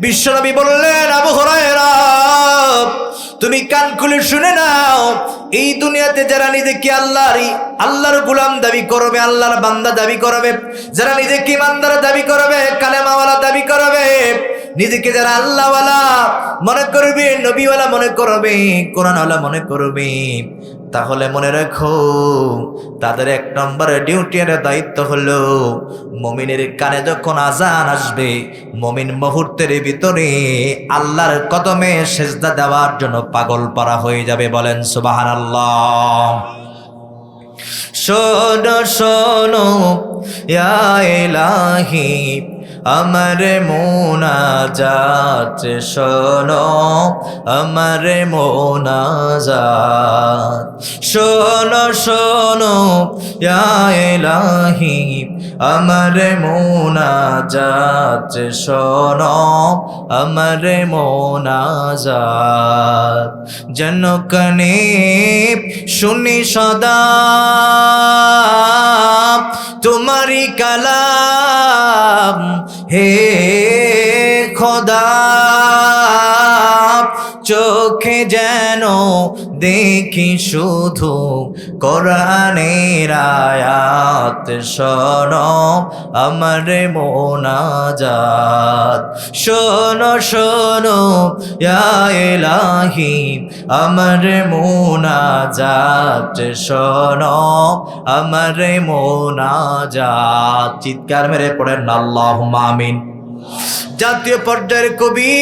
বিশ্বনবী বললেন, আবু হুরায়রা, তুমি কান খুলে শুনে নাও, এই দুনিয়াতে যারা নিজেকে আল্লাহর গোলাম দাবি করবে, আল্লাহর বান্দা দাবি করবে, যারা নিজেকে ইমানদার দাবি করবে, কালেমাওয়ালা দাবি করবে, নিজেকে যারা আল্লাহওয়ালা মনে করবে, নবীওয়ালা মনে করবে, কোরআনওয়ালা মনে করবে, তাহলে মনে রাখো তাদের 1 নম্বরে ডিউটি আর দায়িত্ব হলো মুমিনের কানে যখন আজান আসবে, মুমিন মুহূর্তের ভিতরে আল্লাহর কদমে সেজদা দেওয়ার জন্য পাগল পারা হয়ে যাবে। বলেন সুবহানাল্লাহ। শোনো শোনো ইয়া ইলাহি আমার মুনাজাত, শোনো আমার মুনাজাত, শোনো শোনো ইয়া ইলাহি আমার মুনাজাত, শোনো আমার মুনাজাত, যেন কানে শুনি সদা তোমারি কালাম, হে খোদা চোখে যেন দেখি শুধু কোরআনের আয়াত, শোনো আমার মুনাজাত, শোনো শোনো ইয়া ইলাহি আমার মুনাজাত, শোনো আমার মুনাজাত। চিৎকার মেরে পড়েন আল্লাহুম্মা আমিন। জাতীয় পর্যায়ের কবি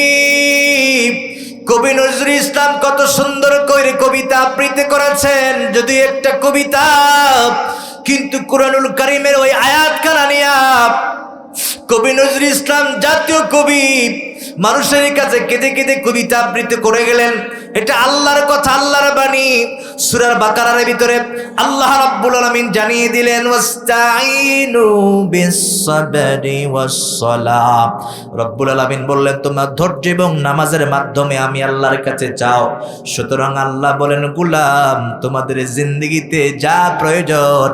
নজরুল ইসলাম কত সুন্দর করে কবিতা আবৃত্তি করেছেন। যদি একটা কবিতা, কিন্তু কুরআনুল কারীমের ওই আয়াতখানা নিয়ে কবি নজরুল ইসলাম জাতীয় কবি মানুষের কাছে কেঁদে কেঁদে কবিতা আবৃত্তি করে গেলেন। এটা আল্লাহর কথা, আল্লাহর বাণী। সূরা বাকারার ভিতরে আল্লাহ রাব্বুল আলামিন জানিয়ে দিলেন, ওয়াস্তাঈনু বিস-সাবরি ওয়াস-সালাহ। রব্বুল আলামিন বললেন তোমরা ধৈর্য এবং নামাজের মাধ্যমে আমি আল্লাহর কাছে চাও। সুতরাং আল্লাহ বলেন, গোলাম তোমাদের জিন্দেগিতে যা প্রয়োজন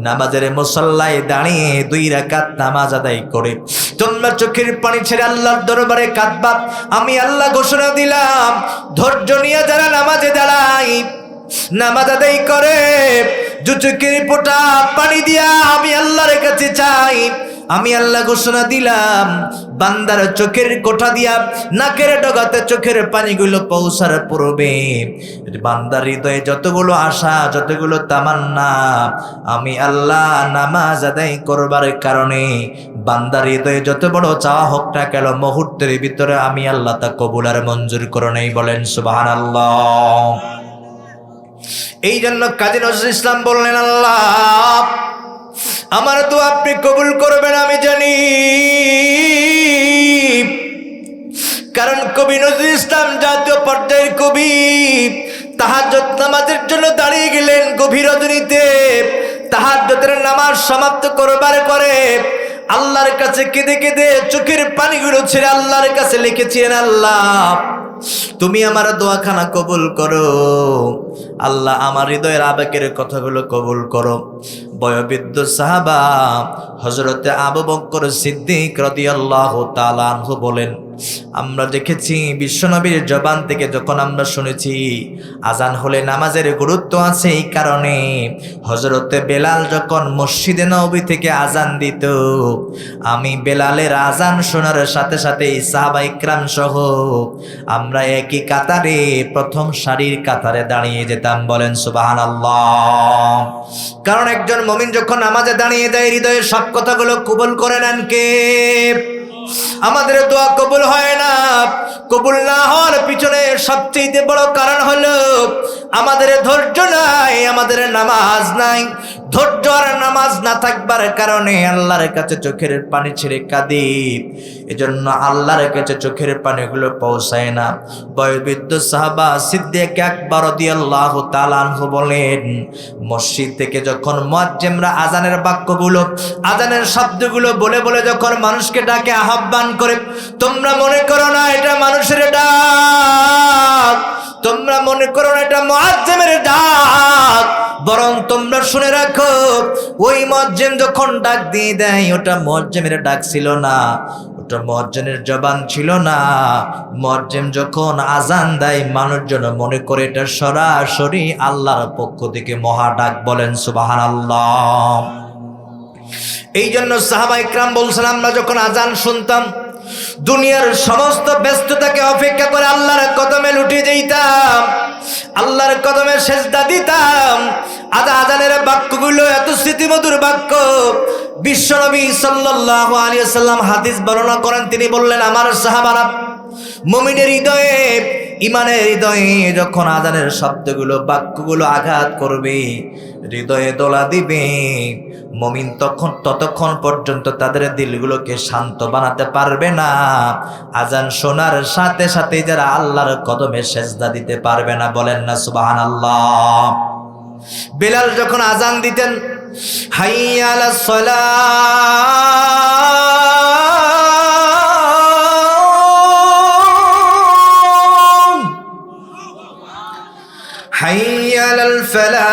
নামাজের মুসল্লায় দাঁড়িয়ে 2 রাকাত নামাজ আদায় করে তোমরা চোখের পানি ছেড়ে আল্লাহর দরবারে কাঁদবা। আমি আল্লাহ ঘোষণা দিলাম, ধৈর্য নিয়ে যারা নামাজে দাঁড়ায়, নামাজ আদায় করে, দু চোখের ফোঁটা পানি দিয়া আমি আল্লাহর কাছে চাই, আমি আল্লাহ ঘোষণা দিলাম বান্দার চোখের কোঠা দিয়া নাকের ডগাতে চোখের পানিগুলো পৌঁছার পূর্বে বান্দার হৃদয়ে যতগুলো আশা, যতগুলো তামান্না, আমি আল্লাহ নামাজ আদায় করবার কারণে বান্দার হৃদয়ে যত বড় চাওয়া হোক না কেন মুহূর্তের ভিতরে আমি আল্লাহ তা কবুল আর মঞ্জুর করে নেই। বলেন সুবহানাল্লাহ। এই জন্য কাজী নজরুল ইসলাম বললেন, আল্লাহ আমার তো আপনি কবুল করবেন আমি জানি, কারণ কবি নজরুল ইসলাম জাতীয় পর্যায়ের কবি তাহাজ্জুদ নামাজের জন্য দাঁড়িয়ে গেলেন গভীর রজনীতে। তাহাজ্জুদের নামাজ সমাপ্ত করবার পরে আল্লাহর কাছে কেঁদে কেঁদে চোখের পানিগুলো ছেড়ে আল্লাহর কাছে লিখেছিলেন, আল্লাহ তুমি আমার দোয়াখানা কবুল করো, আল্লাহ আমার হৃদয়ের আবেগের কথাগুলো কবুল করো। বয়োবৃদ্ধ সাহাবা হযরতে আবু বকর সিদ্দিক রাদিয়াল্লাহু তাআলা আনহু বলেন, আমরা দেখেছি বিশ্বনবীর জবান থেকে যখন আমরা শুনেছি আজান হলে নামাজের গুরুত্ব আছে, এই কারণে হযরতে বেলাল যখন মসজিদে নববী থেকে আজান দিত, আমি বেলালের আজান শোনার সাথে সাথে সাহাবা ইকরাম সহ আমরা একই কাতারে প্রথম সারির কাতারে দাঁড়িয়ে যেতাম। বলেন সুবহানাল্লাহ। কারণ একজন মুমিন যখন নামাজে দাঁড়িয়ে যায় হৃদয়ের সব কথাগুলো কবুল করে নেন কে? আমাদের দোয়া কবুল হয় না। কবুল না হওয়ার পিছনে সবচেয়ে বড় কারণ হলো আমাদের ধৈর্য নাই, আমাদের নামাজ নাই। ধৈর্য আর নামাজ না থাকবার কারণে আল্লাহর কাছে চোখের পানি ছেড়ে কাঁদি, এজন্য আল্লাহর কাছে চোখের পানিগুলো পৌঁছায় না। বয়োবৃদ্ধ সাহাবা সিদ্দিক আকবর রাদিয়াল্লাহু তাআলা আনহু বলেন, মসজিদ থেকে যখন মুয়াজ্জিমরা আজানের বাক্যগুলো, আজানের শব্দগুলো বলে বলে যখন মানুষকে ডাকে, আহ্বান করে, তোমরা মনে করো না এটা মানুষের ডাক, তোমরা মনে করো না এটা মুয়াজ্জিমের ডাক, বরং তোমরা শুনে রাখো ওই মুয়াজ্জিম যখন ডাক দিয়ে দেয় ওটা মুয়াজ্জিমের ডাক ছিল না, ওটা মুয়াজ্জিনের জবান ছিল না। মুয়াজ্জিম যখন আজান দেয় মানুষজন মনে করে এটা সরাসরি আল্লাহর পক্ষ থেকে মহা ডাক। বলেন সুবহানাল্লাহ। এই জন্য সাহাবা ইকরাম বলছেন, আমরা যখন আজান শুনতাম দুনিয়ার সমস্ত ব্যস্ততাকে অপেক্ষা করে আল্লাহর কদমে লুটে যেতাম, আল্লাহর কদমে সেজদা দিতাম। আজানের বাক্যগুলো এত স্মৃতিমধুর বাক্য। বিশ্বনবী সাল্লাল্লাহু আলাইহি ওয়াসাল্লাম হাদিস বর্ণনা করেন, তিনি বললেন, আমার সাহাবারা মুমিনের হৃদয়ে, ইমানের হৃদয়ে যখন আজানের শব্দগুলো, বাক্যগুলো আঘাত করবে, হৃদয়ে দোলা দিবে, মুমিন ততক্ষণ পর্যন্ত তাদের দিলগুলোকে শান্ত বানাতে পারবে না আজান শোনার সাথে সাথে যারা আল্লাহর কদমে সেজদা দিতে পারবে না। বলেন না সুবহানাল্লাহ। বেলাল যখন আজান দিতেন, হাইয়া আলাস সালাহ, হাইয়া আলাল ফালাহ,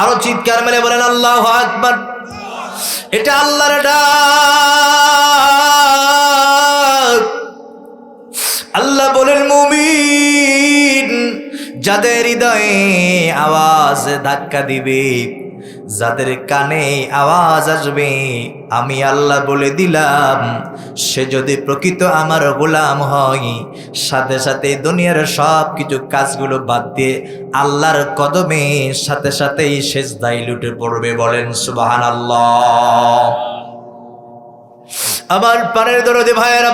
আরো চিৎকার মেরে বলেন আল্লাহু আকবার। এটা আল্লাহর ডাক। আল্লাহ বলেন, মুমিন যাদের হৃদয়ে আওয়াজ ধাক্কা দিবে, যাদের কানে আওয়াজ আসবে, আমি আল্লাহ বলে দিলাম সে যদি প্রকৃত আমার গোলাম হয়, সাথে সাথে দুনিয়ার সব কিছু কাজগুলো বাদ দিয়ে আল্লাহর কদমে সাথে সাথেই সেজদায় লুটে পড়বে। বলেন সুবহানাল্লাহ। আমার প্রাণের দরদী ভাইয়েরা,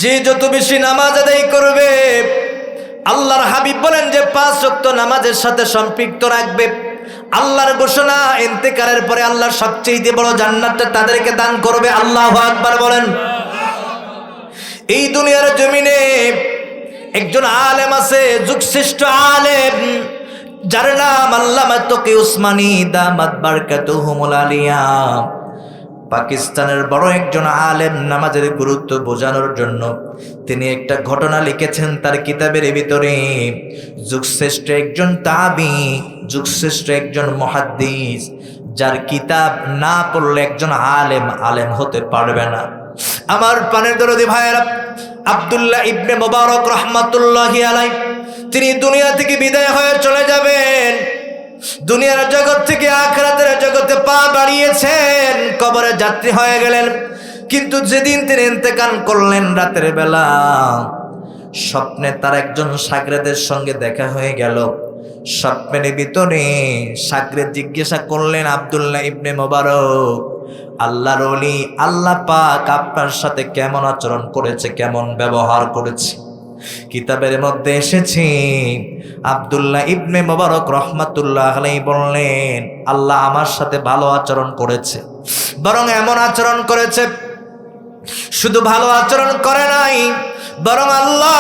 যে যত বেশি নামাজ আদায় করবে, আল্লাহর হাবিব বলেন যে 5 ওয়াক্ত নামাজের সাথে সম্পৃক্ত রাখবে, আল্লাহর ঘোষণা ইন্তেকালের পরে আল্লাহ সবচেয়ে বড় জান্নাতটা তাদেরকে দান করবে। আল্লাহু আকবার বলেন। এই দুনিয়ার জমিনে একজন আলেম আছে, যুগশ্রেষ্ঠ আলেম, যার নাম আল্লামা তকি উসমানী দামাত বারকাতুহুমুল আলিয়া। পাকিস্তানের বড় একজন আলেম, নামাজের গুরুত্ব বোঝানোর জন্য তিনি একটা ঘটনা লিখেছেন তার কিতাবের ভিতরে। যুগশ্রেষ্ঠ একজন তাবি, যুগশ্রেষ্ঠ একজন মুহাদ্দিস, যার কিতাব না পড়লে একজন আলেম হতে পারবে না। আমার প্রাণের দরদী ভাইয়েরা, আব্দুল্লাহ ইবনে মুবারক রাহমাতুল্লাহি আলাইহি, তিনি দুনিয়া থেকে বিদায় হয়ে চলে যাবেন। দুনিয়ার জগৎ থেকে আখিরাতের জগতে পা বাড়িয়েছেন, কবরে যাত্রী হয়ে গেলেন। কিন্তু যেদিন তিনি ইন্তেকাল করলেন রাতের বেলা, স্বপ্নে তার একজন শাগরেদের সঙ্গে দেখা হয়ে গেল। স্বপ্নের ভিতরে শাগরেদ জিজ্ঞাসা করলেন, আব্দুল্লাহ ইবনে মুবারক, আল্লাহর ওলি আল্লাহ পাক আপনার সাথে কেমন আচরণ করেছে, কেমন ব্যবহার করেছে? কিতাবের মধ্যে এসেছে আব্দুল্লাহ ইবনে মুবারক রাহমাতুল্লাহ আলাইহি বললেন, আল্লাহ আমার সাথে ভালো আচরণ করেছে, বরং এমন আচরণ করেছে, শুধু ভালো আচরণ করে নাই, বরং আল্লাহ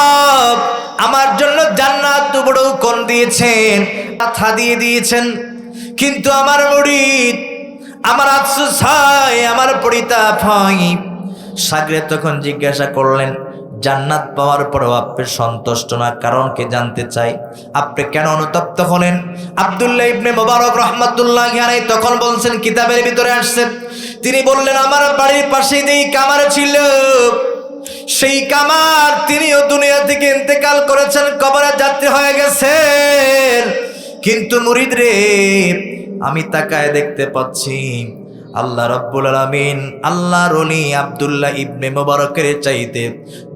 আমার জন্য জান্নাত বড় কোন দিয়েছেন, মাথা দিয়ে দিয়েছেন। কিন্তু আমার মুরিদ, আমার আফসোস হয়, আমার পরিতাপ হয়। শাগরেদ তখন জিজ্ঞাসা করলেন, জান্নাত পাওয়ার পরেও আপনি সন্তুষ্ট না, কারণ কি জানতে চাই, আপনি কেন অনুতপ্ত হলেন? আব্দুল্লাহ ইবনে মুবারক রাহমাতুল্লাহি আলাইহি তখন বলছেন, কিতাবের ভিতরে আসছে, তিনি বললেন, আমার বাড়ির পাশে যেই কামার ছিল, সেই কামার তিনিও দুনিয়া থেকে ইন্তেকাল করেছেন, কবরে যাত্রী হয়ে গেছেন। কিন্তু মুরিদ রে, আমি তাকায় দেখতে পাচ্ছি আল্লাহ রাব্বুল আলামিন, আল্লাহর ওলি আব্দুল্লাহ ইবনে মুবারকের চাইতে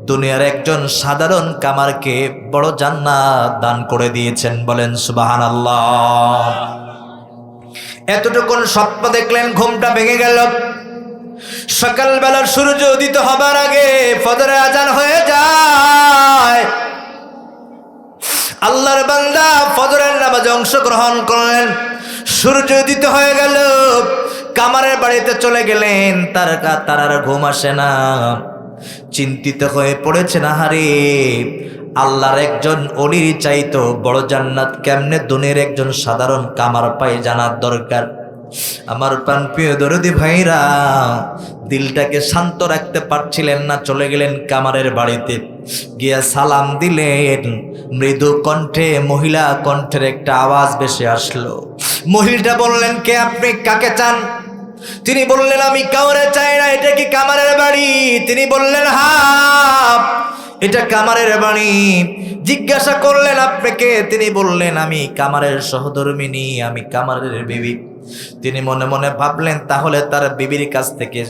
দুনিয়ার একজন সাধারণ কামারকে বড় জান্নাত দান করে দিয়েছেন। বলেন সুবহানাল্লাহ। এতটুকুন স্বপ্ন দেখলেন, ঘুমটা ভেঙে গেল। সকালবেলার সূর্য উদিত হবার আগে ফজরের আজান হয়ে যায়। আল্লাহর বান্দা ফজরের নামাজে অংশগ্রহণ করলেন। সূর্য উদিত হয়ে গেল, কামারের বাড়িতে চলে গেলেন। তার আর ঘুম আসে না, চিন্তিত হয়ে পড়েছেন, আহারে আল্লাহর একজন অলির চাইতো বড় জান্নাত কেমনে দুনিয়ার একজন সাধারণ কামার পায় জানার দরকার। আমার প্রাণপ্রিয় দরদি ভাইরা, দিলটাকে শান্ত রাখতে পারছিলেন না, চলে গেলেন কামারের বাড়িতে। গিয়া সালাম দিলেন। মৃদু কণ্ঠে, মহিলা কণ্ঠের একটা আওয়াজ ভেসে আসলো। মহিলাটা বললেন, কে আপনি, কাকে চান? তিনি বললেন, আমি কাউরে চাই না, এটা কি কামারের বাড়ি? তিনি বললেন, হ্যাঁ এটা কামারের বাড়ি। জিজ্ঞাসা করলেন, আপনি কে? তিনি বললেন, আমি কামারের সহধর্মিনী, আমি কামারের বিবি। তিনি মনে মনে ভাবলেন, তাহলে তার বিবির কাছ থেকে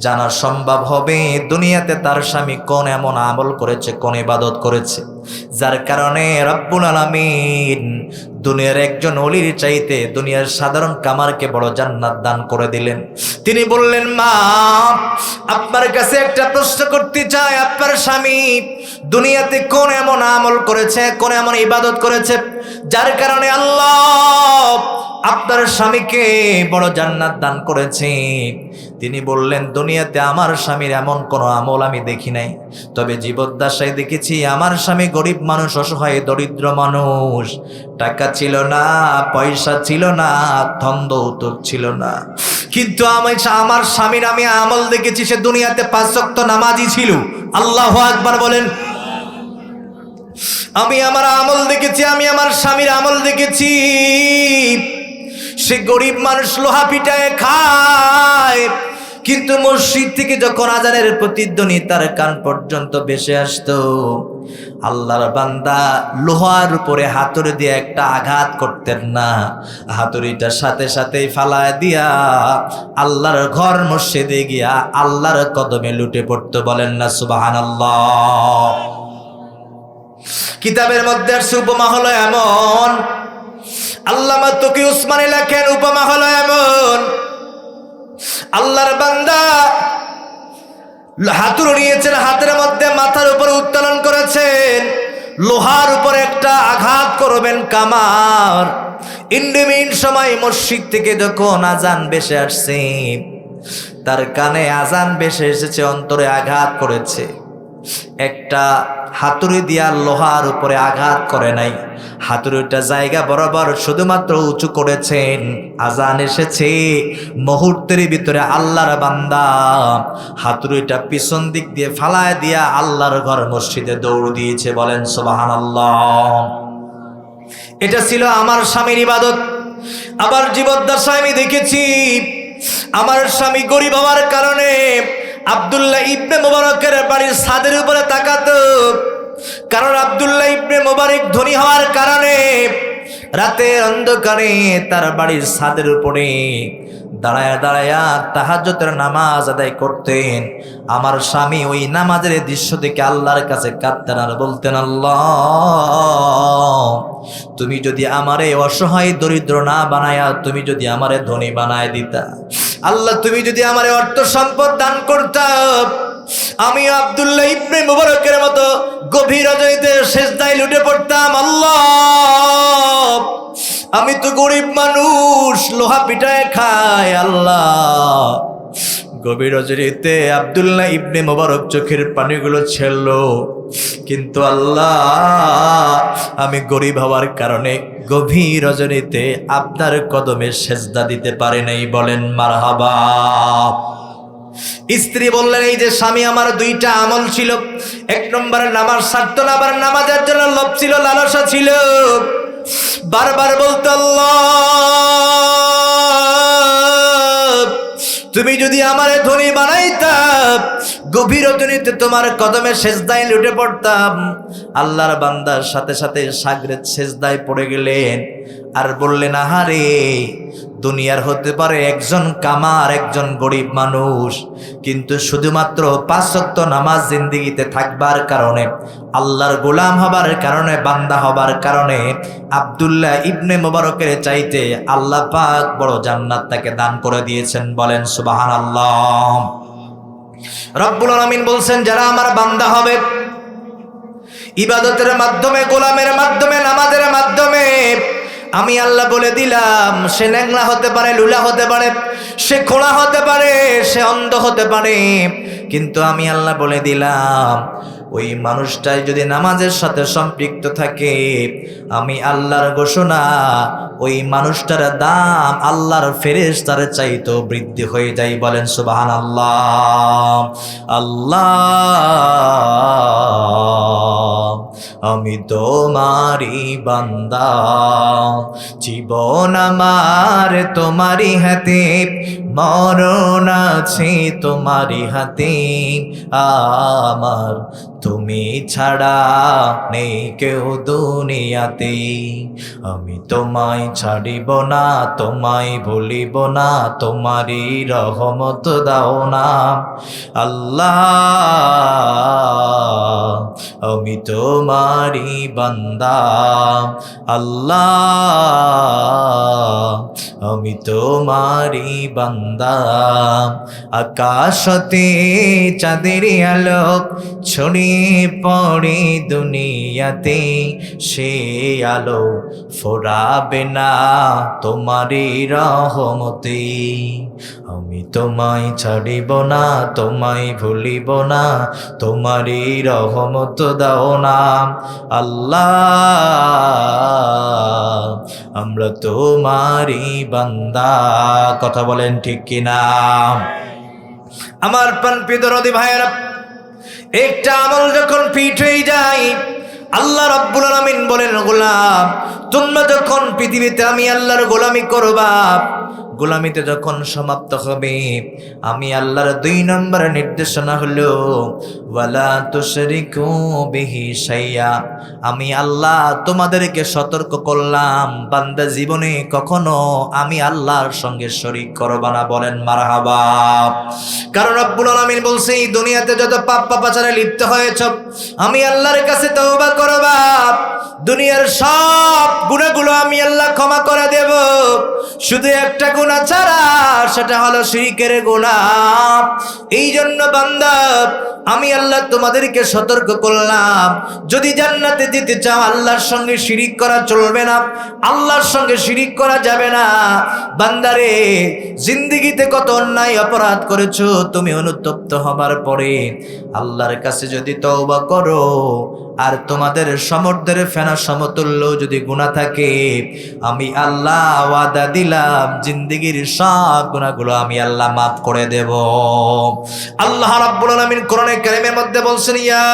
জানা সম্ভব হবে দুনিয়াতে তার স্বামী কোন এমন আমল করেছে, কোন ইবাদত করেছে, যার কারণে রব্বুল আলামিন দুনিয়ার একজন ওলির চাইতে দুনিয়ার সাধারণ কামারকে বড় জান্নাত দান করে দিলেন। তিনি বললেন, মা আপনার কাছে একটা প্রশ্ন করতে চাই, আপনার স্বামী দুনিয়াতে কোন এমন আমল করেছে, কোন এমন ইবাদত করেছে, যার কারণে আল্লাহ আপনার স্বামীকে বড় জান্নাত দান করেছে? তিনি বললেন, দুনিয়াতে আমার স্বামীর এমন কোনো আমল আমি দেখি নাই, তবে জীবদ্দশায় দেখেছি আমার স্বামী গরিব মানুষ, অসহায় দরিদ্র মানুষ, টাকা ছিল না, পয়সা ছিল না, ধন দৌলত ছিল না, কিন্তু আমার স্বামীর আমি আমল দেখেছি, সে দুনিয়াতে 5 ওয়াক্ত নামাজি ছিল। আল্লাহু আকবার বলেন। আমি আমার আমল দেখেছি, আমি আমার স্বামীর আমল দেখেছি। সে গরিব মানুষ, লোহা পিটায় খায়, কিন্তু মসজিদ থেকে যখন আজানের প্রতিধ্বনি তার কান পর্যন্ত ভেসে আসতো, আল্লাহর বান্দা লোহার উপরে হাতুড়ি দিয়ে একটা আঘাত করতেন না, হাতুড়িটার সাথে সাথেই ফালায় দিয়া আল্লাহর ঘর মসজিদে গিয়া আল্লাহর কদমে লুটে পড়তো। বলেন না সুবহানাল্লাহ। কিতাবের মধ্যে উপমা হলো এমন, আল্লামা তকি উসমানী লেখেন, উপমা হলো এমন, আল্লাহর বান্দা হাতুড়ি নিয়েছেন, হাতের মধ্যে মাথার উপরে উত্তোলন করেছেন, লোহার উপরে একটা আঘাত করবেন কামার। ইন্ডিমিন সময় মসজিদ থেকে যখন আজান ভেসে আসছে, তার কানে আজান ভেসে এসেছে, অন্তরে আঘাত করেছে। একটা হাতুড়ি দিয়া লোহার উপরে আঘাত করে নাই, হাতুড়িটা জায়গা বরাবর শুধুমাত্র উঁচু করেছেন। আজান এসেছে, মুহূর্তের ভিতরে আল্লাহর বান্দা হাতুড়িটা পিছন দিক দিয়ে ফালায় দিয়া আল্লাহর ঘর মসজিদে দৌড় দিয়েছে। বলেন সুবহানাল্লাহ। এটা ছিল আমার স্বামীর ইবাদত। আবার জীবদ্দশায় আমি দেখেছি আমার স্বামী গরিব হওয়ার কারণে আব্দুল্লাহ ইবনে মুবারকের বাড়ির ছাদের উপরে তাকাতো, কারণ আব্দুল্লাহ ইবনে মুবারক ধনী হওয়ার কারণে রাতের অন্ধকারে তার বাড়ির ছাদের উপরে দাঁড়ায়া দাঁড়ায়া তাহাজ্জুদের নামাজ আদায় করতেন। আমার স্বামী ওই নামাজের দৃশ্য দেখে আল্লাহর কাছে কাঁদতেন আর বলতেন, আল্লাহ তুমি যদি আমারে অসহায় দরিদ্র না বানায়া তুমি যদি আমারে ধনী বানায় দিতা, আল্লাহ তুমি যদি আমারে অর্থ সম্পদ দান করতা, আমি আব্দুল্লাহ ইবনে মুবারকের মতো গভীর রজনীতে সেজদায় লুটে পড়তাম। আল্লাহ আমি তো গরিব মানুষ, লোহা পিটায় খায়। আল্লাহ গভীর রজনীতে আব্দুল্লাহ ইবনে মুবারক চোখের পানিগুলো ছেড়ল। কিন্তু আল্লাহ আমি গরিব হওয়ার কারণে গভীর রজনীতে আপনার কদমে সেজদা দিতে পারি নাই। বলেন মারহাবা। স্ত্রী বললেন, এই যে স্বামী, আমার দুইটা আমল ছিল। এক নম্বরে নামাজ ছাড়তো না, আবার নামাজের জন্য লোভ ছিল, লালসা ছিল। বারবার বলতো, আল্লাহ তুমি যদি আমারে ধনী বানাইতাম, গভীর রজনীতে তোমার কদমে সেজদায় লুটে পড়তাম। আল্লাহর বান্দার সাথে সাথে সাগরেদ সেজদায় পড়ে গেলেন আর বললেন, আহারে, দুনিয়ার হতে পারে একজন কামার, একজন গরিব মানুষ, কিন্তু শুধুমাত্র 5 ওয়াক্ত নামাজ জিন্দেগিতে থাকবার কারণে, আল্লাহর গোলাম হবার কারণে, বান্দা হবার কারণে আব্দুল্লাহ ইবনে মুবারকের চাইতে আল্লাহ পাক বড় জান্নাত তাকে দান করে দিয়েছেন। বলেন সুবহানাল্লাহ। রব্বুল আলামিন বলছেন, যারা আমার বান্দা হবে ইবাদতের মাধ্যমে, গোলামের মাধ্যমে, নামাজের মাধ্যমে, আমি আল্লাহ বলে দিলাম, সে ন্যাংলা হতে পারে, লুলা হতে পারে, সে খোঁড়া হতে পারে, সে অন্ধ হতে পারে, কিন্তু আমি আল্লাহ বলে দিলাম, ওই মানুষটাই যদি নামাজের সাথে সম্পৃক্ত থাকে, আমি আল্লাহর ঘোষণা, ওই মানুষটার দাম আল্লাহর ফেরেশতার চাইতেও বৃদ্ধি হয়ে যায়। বলেন সুবহানাল্লাহ। আল্লাহ আমি তোমারি বান্দা, জীবন আমার তোমারি হাতে, মরণ আছে তোমারি হাতে, আমার তুমি ছাড়া নেই কেউ দুনিয়াতে, আমি তোমায় ছাড়িব না, তোমায় ভুলিব না, তোমারই রহমত দাও না আল্লাহ, আমি তোমারি বান্দা আল্লাহ, আমি তোমারি বান্দা। আকাশতে চাঁদের আলোক ছড়িয়ে পড়ে দুনিয়াতে, সে আলো ফোরাবে না তোমারি রহমতে, আমি তোমায় ছাড়িব না, তোমায় ভুলিব না, তোমারি রহমত দাও না আল্লাহ, আমরা তোমারি বান্দা। কথা বলেন ঠিক কিনা? আমার প্রাণপ্রিয় দরদি ভাইয়েরা, একটা আমল যখন ফিট হয়ে যায়, আল্লাহ রাব্বুল আলামিন বলেন, গোলাম তোমরা যখন পৃথিবীতে আমি আল্লাহর গোলামি করবা, গোলামিতে যখন সমাপ্ত হবে, আমি আল্লাহর 2 নম্বর নির্দেশনা হলো ওয়ালা তুশরিকু বিহি শাইয়া। আমি আল্লাহ তোমাদেরকে সতর্ক করলাম, বান্দা জীবনে কখনো আমি আল্লাহর সঙ্গে শরীক করবা না। বলেন মারহাবা। কারণ রব্বুল আলামিন বলছে, এই দুনিয়াতে যত পাপ পাপাচারে লিপ্ত হয়েছ, আমি আল্লাহর কাছে তওবা করবা, দুনিয়ার সব গুনাহগুলো আমি আল্লাহ ক্ষমা করে দেব, শুধু একটা গুনাহ ছাড়া, সেটা হলো শিরকের গুনাহ। এই জন্য বান্দা আমি আল্লাহ তোমাদেরকে সতর্ক করলাম, যদি জান্নাতে যেতে চাও আল্লাহর সঙ্গে শিরিক করা চলবে না, আল্লাহর সঙ্গে শিরিক করা যাবে না। বান্দারে, জিন্দেগিতে কত অন্যায় অপরাধ করেছো, তুমি অনুতপ্ত হবার পরে আল্লাহর কাছে যদি তওবা করো, আর তোমাদের সমুদ্রের ফেনা সমতুল্য যদি গুনাহ থাকে, আমি আল্লাহ ওয়াদা দিলাম জিন্দেগির সব গুনাহগুলো আমি আল্লাহ মাফ করে দেব। আল্লাহ রাব্বুল আলামিন কোরআনে কারীমের মধ্যে বলছেন, ইয়া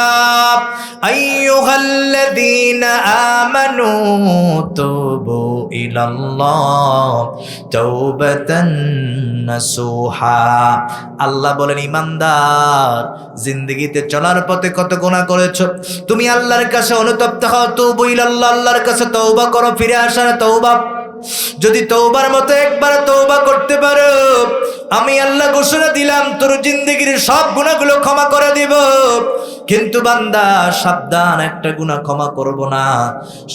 আইয়ুহাল্লাযীনা আমানু তুবু ইলাল্লাহ তাওবাতান নাসুহা। আল্লাহ বলেন, ইমানদার, জিন্দেগিতে চলার পথে কত গুনাহ করেছো, তুমি আল্লাহর কাছে অনুতপ্ত হও, তুবু ইলাল্লাহ, আল্লাহর কাছে তওবা করো, ফিরে আসার তওবা। যদি তওবার মতো একবার তওবা করতে পারো, আমি আল্লাহ ঘোষণা দিলাম তোর জিন্দেগির সব গুনাহগুলো ক্ষমা করে দিব। কিন্তু বান্দা সাবধান, একটা গুনাহ ক্ষমা করব না,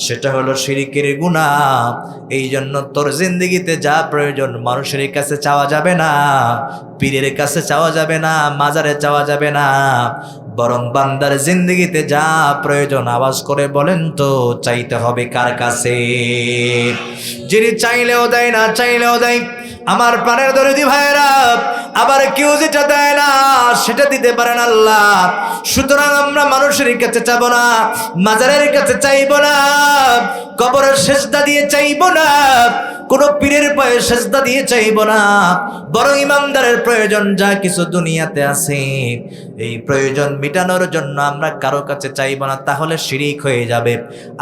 সেটা হলো শিরকের গুনাহ। এই জন্য তোর জিন্দেগিতে যা প্রয়োজন মানুষের কাছে চাওয়া যাবে না, পীরের কাছে চাওয়া যাবে না, মাজারে চাওয়া যাবে না, বরং বান্দার জিন্দেগিতে যা প্রয়োজন আওয়াজ করে বলেন তো, চাইতে হবে কার কাছে? যিনি চাইলেও দেয়, না চাইলেও দেয়। আমার প্রাণের দরদি ভাইয়েরা, আবার কেউ যেটা দেয় না সেটা দিতে পারেন আল্লাহ। সুতরাং আমরা মানুষের কাছে চাইবো না, মাজারের কাছে চাইবো না, কবরের সেজদা দিয়ে চাইবো না, কোন পীরের পায়ে সেজদা দিয়ে চাইবো না, বরং ইমানদারের প্রয়োজন যা কিছু দুনিয়াতে আছে এই প্রয়োজন মিটানোর জন্য আমরা কারো কাছে চাইবো না, তাহলে শিরিক হয়ে যাবে।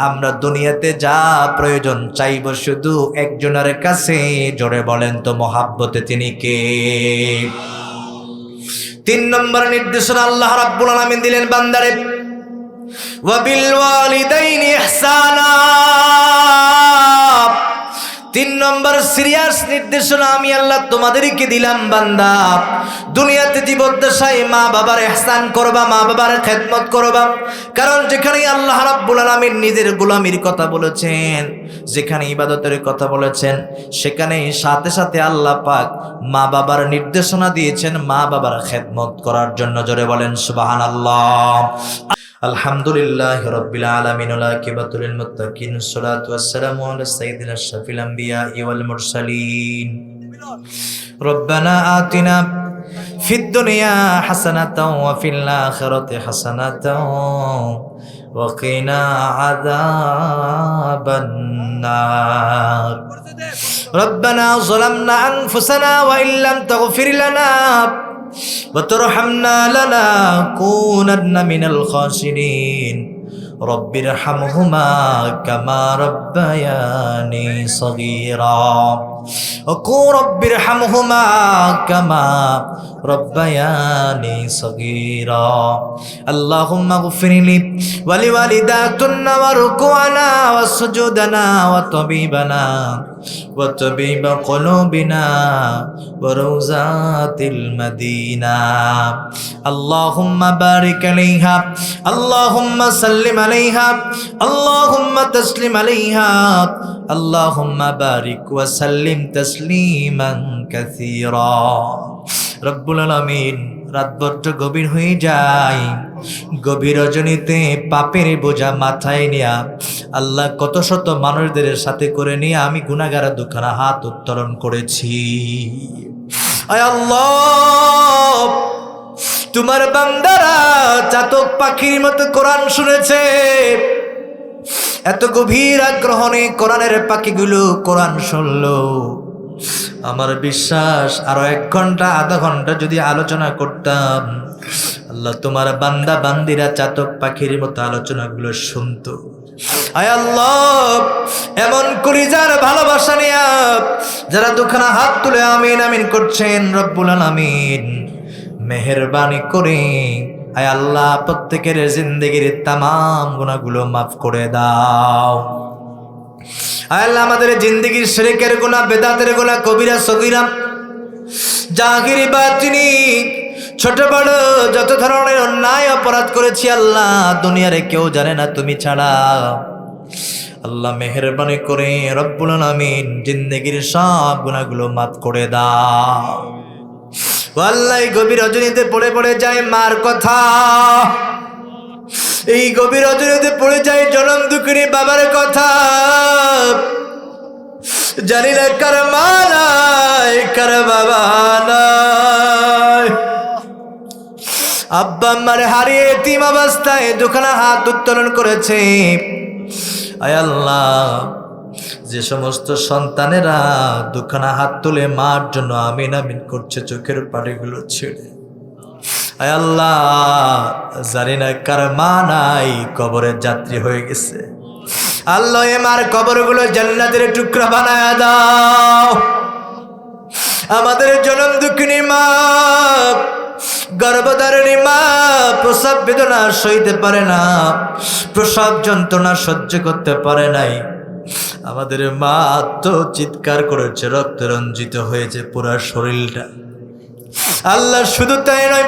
আমরা দুনিয়াতে যা প্রয়োজন চাইবো শুধু একজনের কাছে। জোরে বলেন তো মহাব্বতে তিনি কে? 3 নম্বর নির্দেশনা আল্লাহ রাব্বুল আলামিন দিলেন বান্দারে, ওয়া বিল ওয়ালিদাইনি ইহসানা। 3 নম্বর সিরিয়াস নির্দেশনা আমি আল্লাহ তোমাদেরকে দিলাম বান্দা, দুনিয়াতে জীবদ্দশায় মা বাবার ইহসান করবা, মা বাবার খেদমত করবা। কারণ যেখানে আল্লাহ রাব্বুল আলামিন নিজের গোলামির কথা বলেছেন, যেখানে ইবাদতের কথা বলেছেন, সেখানে সাথে সাথে আল্লাহ পাক মা বাবার নির্দেশনা দিয়েছেন মা বাবার খেদমত করার জন্য। জোরে বলেন সুবহানাল্লাহ। আলহামদুলিল্লাহি রাব্বিল আলামিন ওয়া আকিবাতুল লিল মুত্তাকিন, সালাতু ওয়াসসালামু আলা সাইয়্যিদিনা আশরাফিল আমবিয়া ওয়াল মুরসালিন। রব্বানা আতিনা ফিদ দুনিয়া হাসানাতাও ওয়া ফিল আখিরাতি হাসানাতাও ওয়া কিনা আযাবান নার। রব্বানা যালামনা আনফুসানা ওয়া ইল্লাম তাগফির লানা وترحمنا لنكونن من الخاسرين رب ارحمهما كما ربياني صغيرا وقل رب ارحمهما كما ربياني صغيرا اللهم اغفر لي ولوالداتنا واركعنا وسجودنا وطبيبنا وطبيب قلوبنا وروزات المدينة اللهم بارك عليها اللهم سلم عليها اللهم تسلم عليها اللهم بارك وسلم تسليما كثيرا رب العالمين। রাত বড্ড গভীর হয়ে যায়, গভীর রজনীতে পাপের বোঝা মাথায় নিয়া আল্লাহ কত শত মানুষদের সাথে করে নিয়ে আমি গুনাহগার দুখানা হাত উত্তোলন করেছি। আয় আল্লাহ, তোমার বান্দারা চাতক পাখির মতো কোরআন শুনেছে, এত গভীর আগ্রহণে কোরআনের পাখিগুলো কোরআন শুনলো। আমার বিশ্বাস আরো 1 ঘন্টা আধা ঘন্টা যদি আলোচনা করতাম, আল্লাহ তোমার বান্দা বান্দিরা চাতক পাখির মতো আলোচনাগুলো শুনতো। আয় আল্লাহ, এমন কলিজার ভালোবাসা নিয়ে যারা দুখানা হাত তুলে আমিন আমিন করছেন, রব্বুল আলামিন মেহেরবানি করে আয় আল্লাহ প্রত্যেকের জিন্দেগির তামাম গুনাহগুলো মাফ করে দাও। আল্লাহ আমাদের জিন্দেগির শিরকের গুনাহ, বেদাতের গুনাহ, কবিরা সগীরা, জাহিরি বাতিনি, ছোট বড় যত ধরনের অন্যায় অপরাধ করেছি আল্লাহ দুনিয়ারে কেউ জানে না তুমি ছাড়া। আল্লাহ মেহেরবানি করে রব্বুল আলামিন জিন্দেগির সব গুনাহগুলো মাফ করে দাও। আল্লাহ গভীর রজনীতে পড়ে পড়ে যায় মার কথা, এই গভীর রজনীতে পড়ে যায় জনম দুঃখিনী বাবার কথা। জানি না কার মা নাই, কার বাবা নাই, আব্বা আম্মারে হারিয়ে এতিম অবস্থায় দুখানা হাত উত্তোলন করেছে। আয় আল্লাহ, যে সমস্ত সন্তানেরা দুখানা হাত তুলে মার জন্য আমিন আমিন করছে চোখের পানিগুলো ছেড়ে, আয় আল্লাহ জানি না কার মা নাই, কবরের যাত্রী হয়ে গেছে। আল্লাহ এ মার কবরগুলো জান্নাতের টুকরা বানায়া দাও। আমাদের জনম দুঃখিনী মা, গর্ভধারিণী মা প্রসব বেদনা সইতে পারে না, প্রসব যন্ত্রণা সহ্য করতে পারে নাই। আমাদের মা তো চিৎকার করেছে, রক্ত রঞ্জিত হয়েছে পুরা শরীরটা। আল্লাহ শুধু তাই নয়,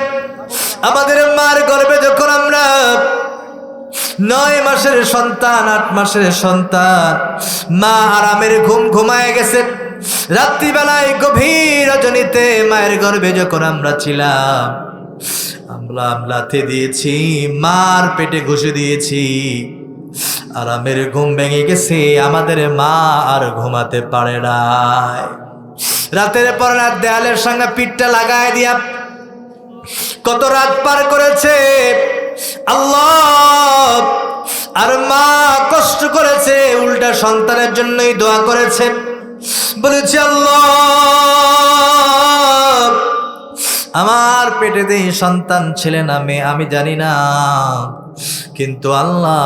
আমাদের মার গর্ভে যখন আমরা 9 মাসের সন্তান, 8 মাসের সন্তান, মা আরামের ঘুম ঘুমায় গেছে। রাত্রিবেলায় গভীর রজনীতে মায়ের গর্ভে যখন আমরা ছিলাম, আমরা লাথি দিয়েছি, মার পেটে ঘুষে দিয়েছি, আরামের ঘুম ভেঙে গেছে। আমাদের মা আর ঘুমাতে পারে নাই। রাতের পর রাত দেয়ালের সঙ্গে পিঠটা লাগায় দিয়া কত রাত পার করেছে আল্লাহ। আর মা কষ্ট করেছে, উল্টা সন্তানের জন্যই দোয়া করেছে, বলেছে আল্লাহ আমার পেটে দেই সন্তান ছেলে না মেয়ে আমি জানি না, কিন্তু আল্লাহ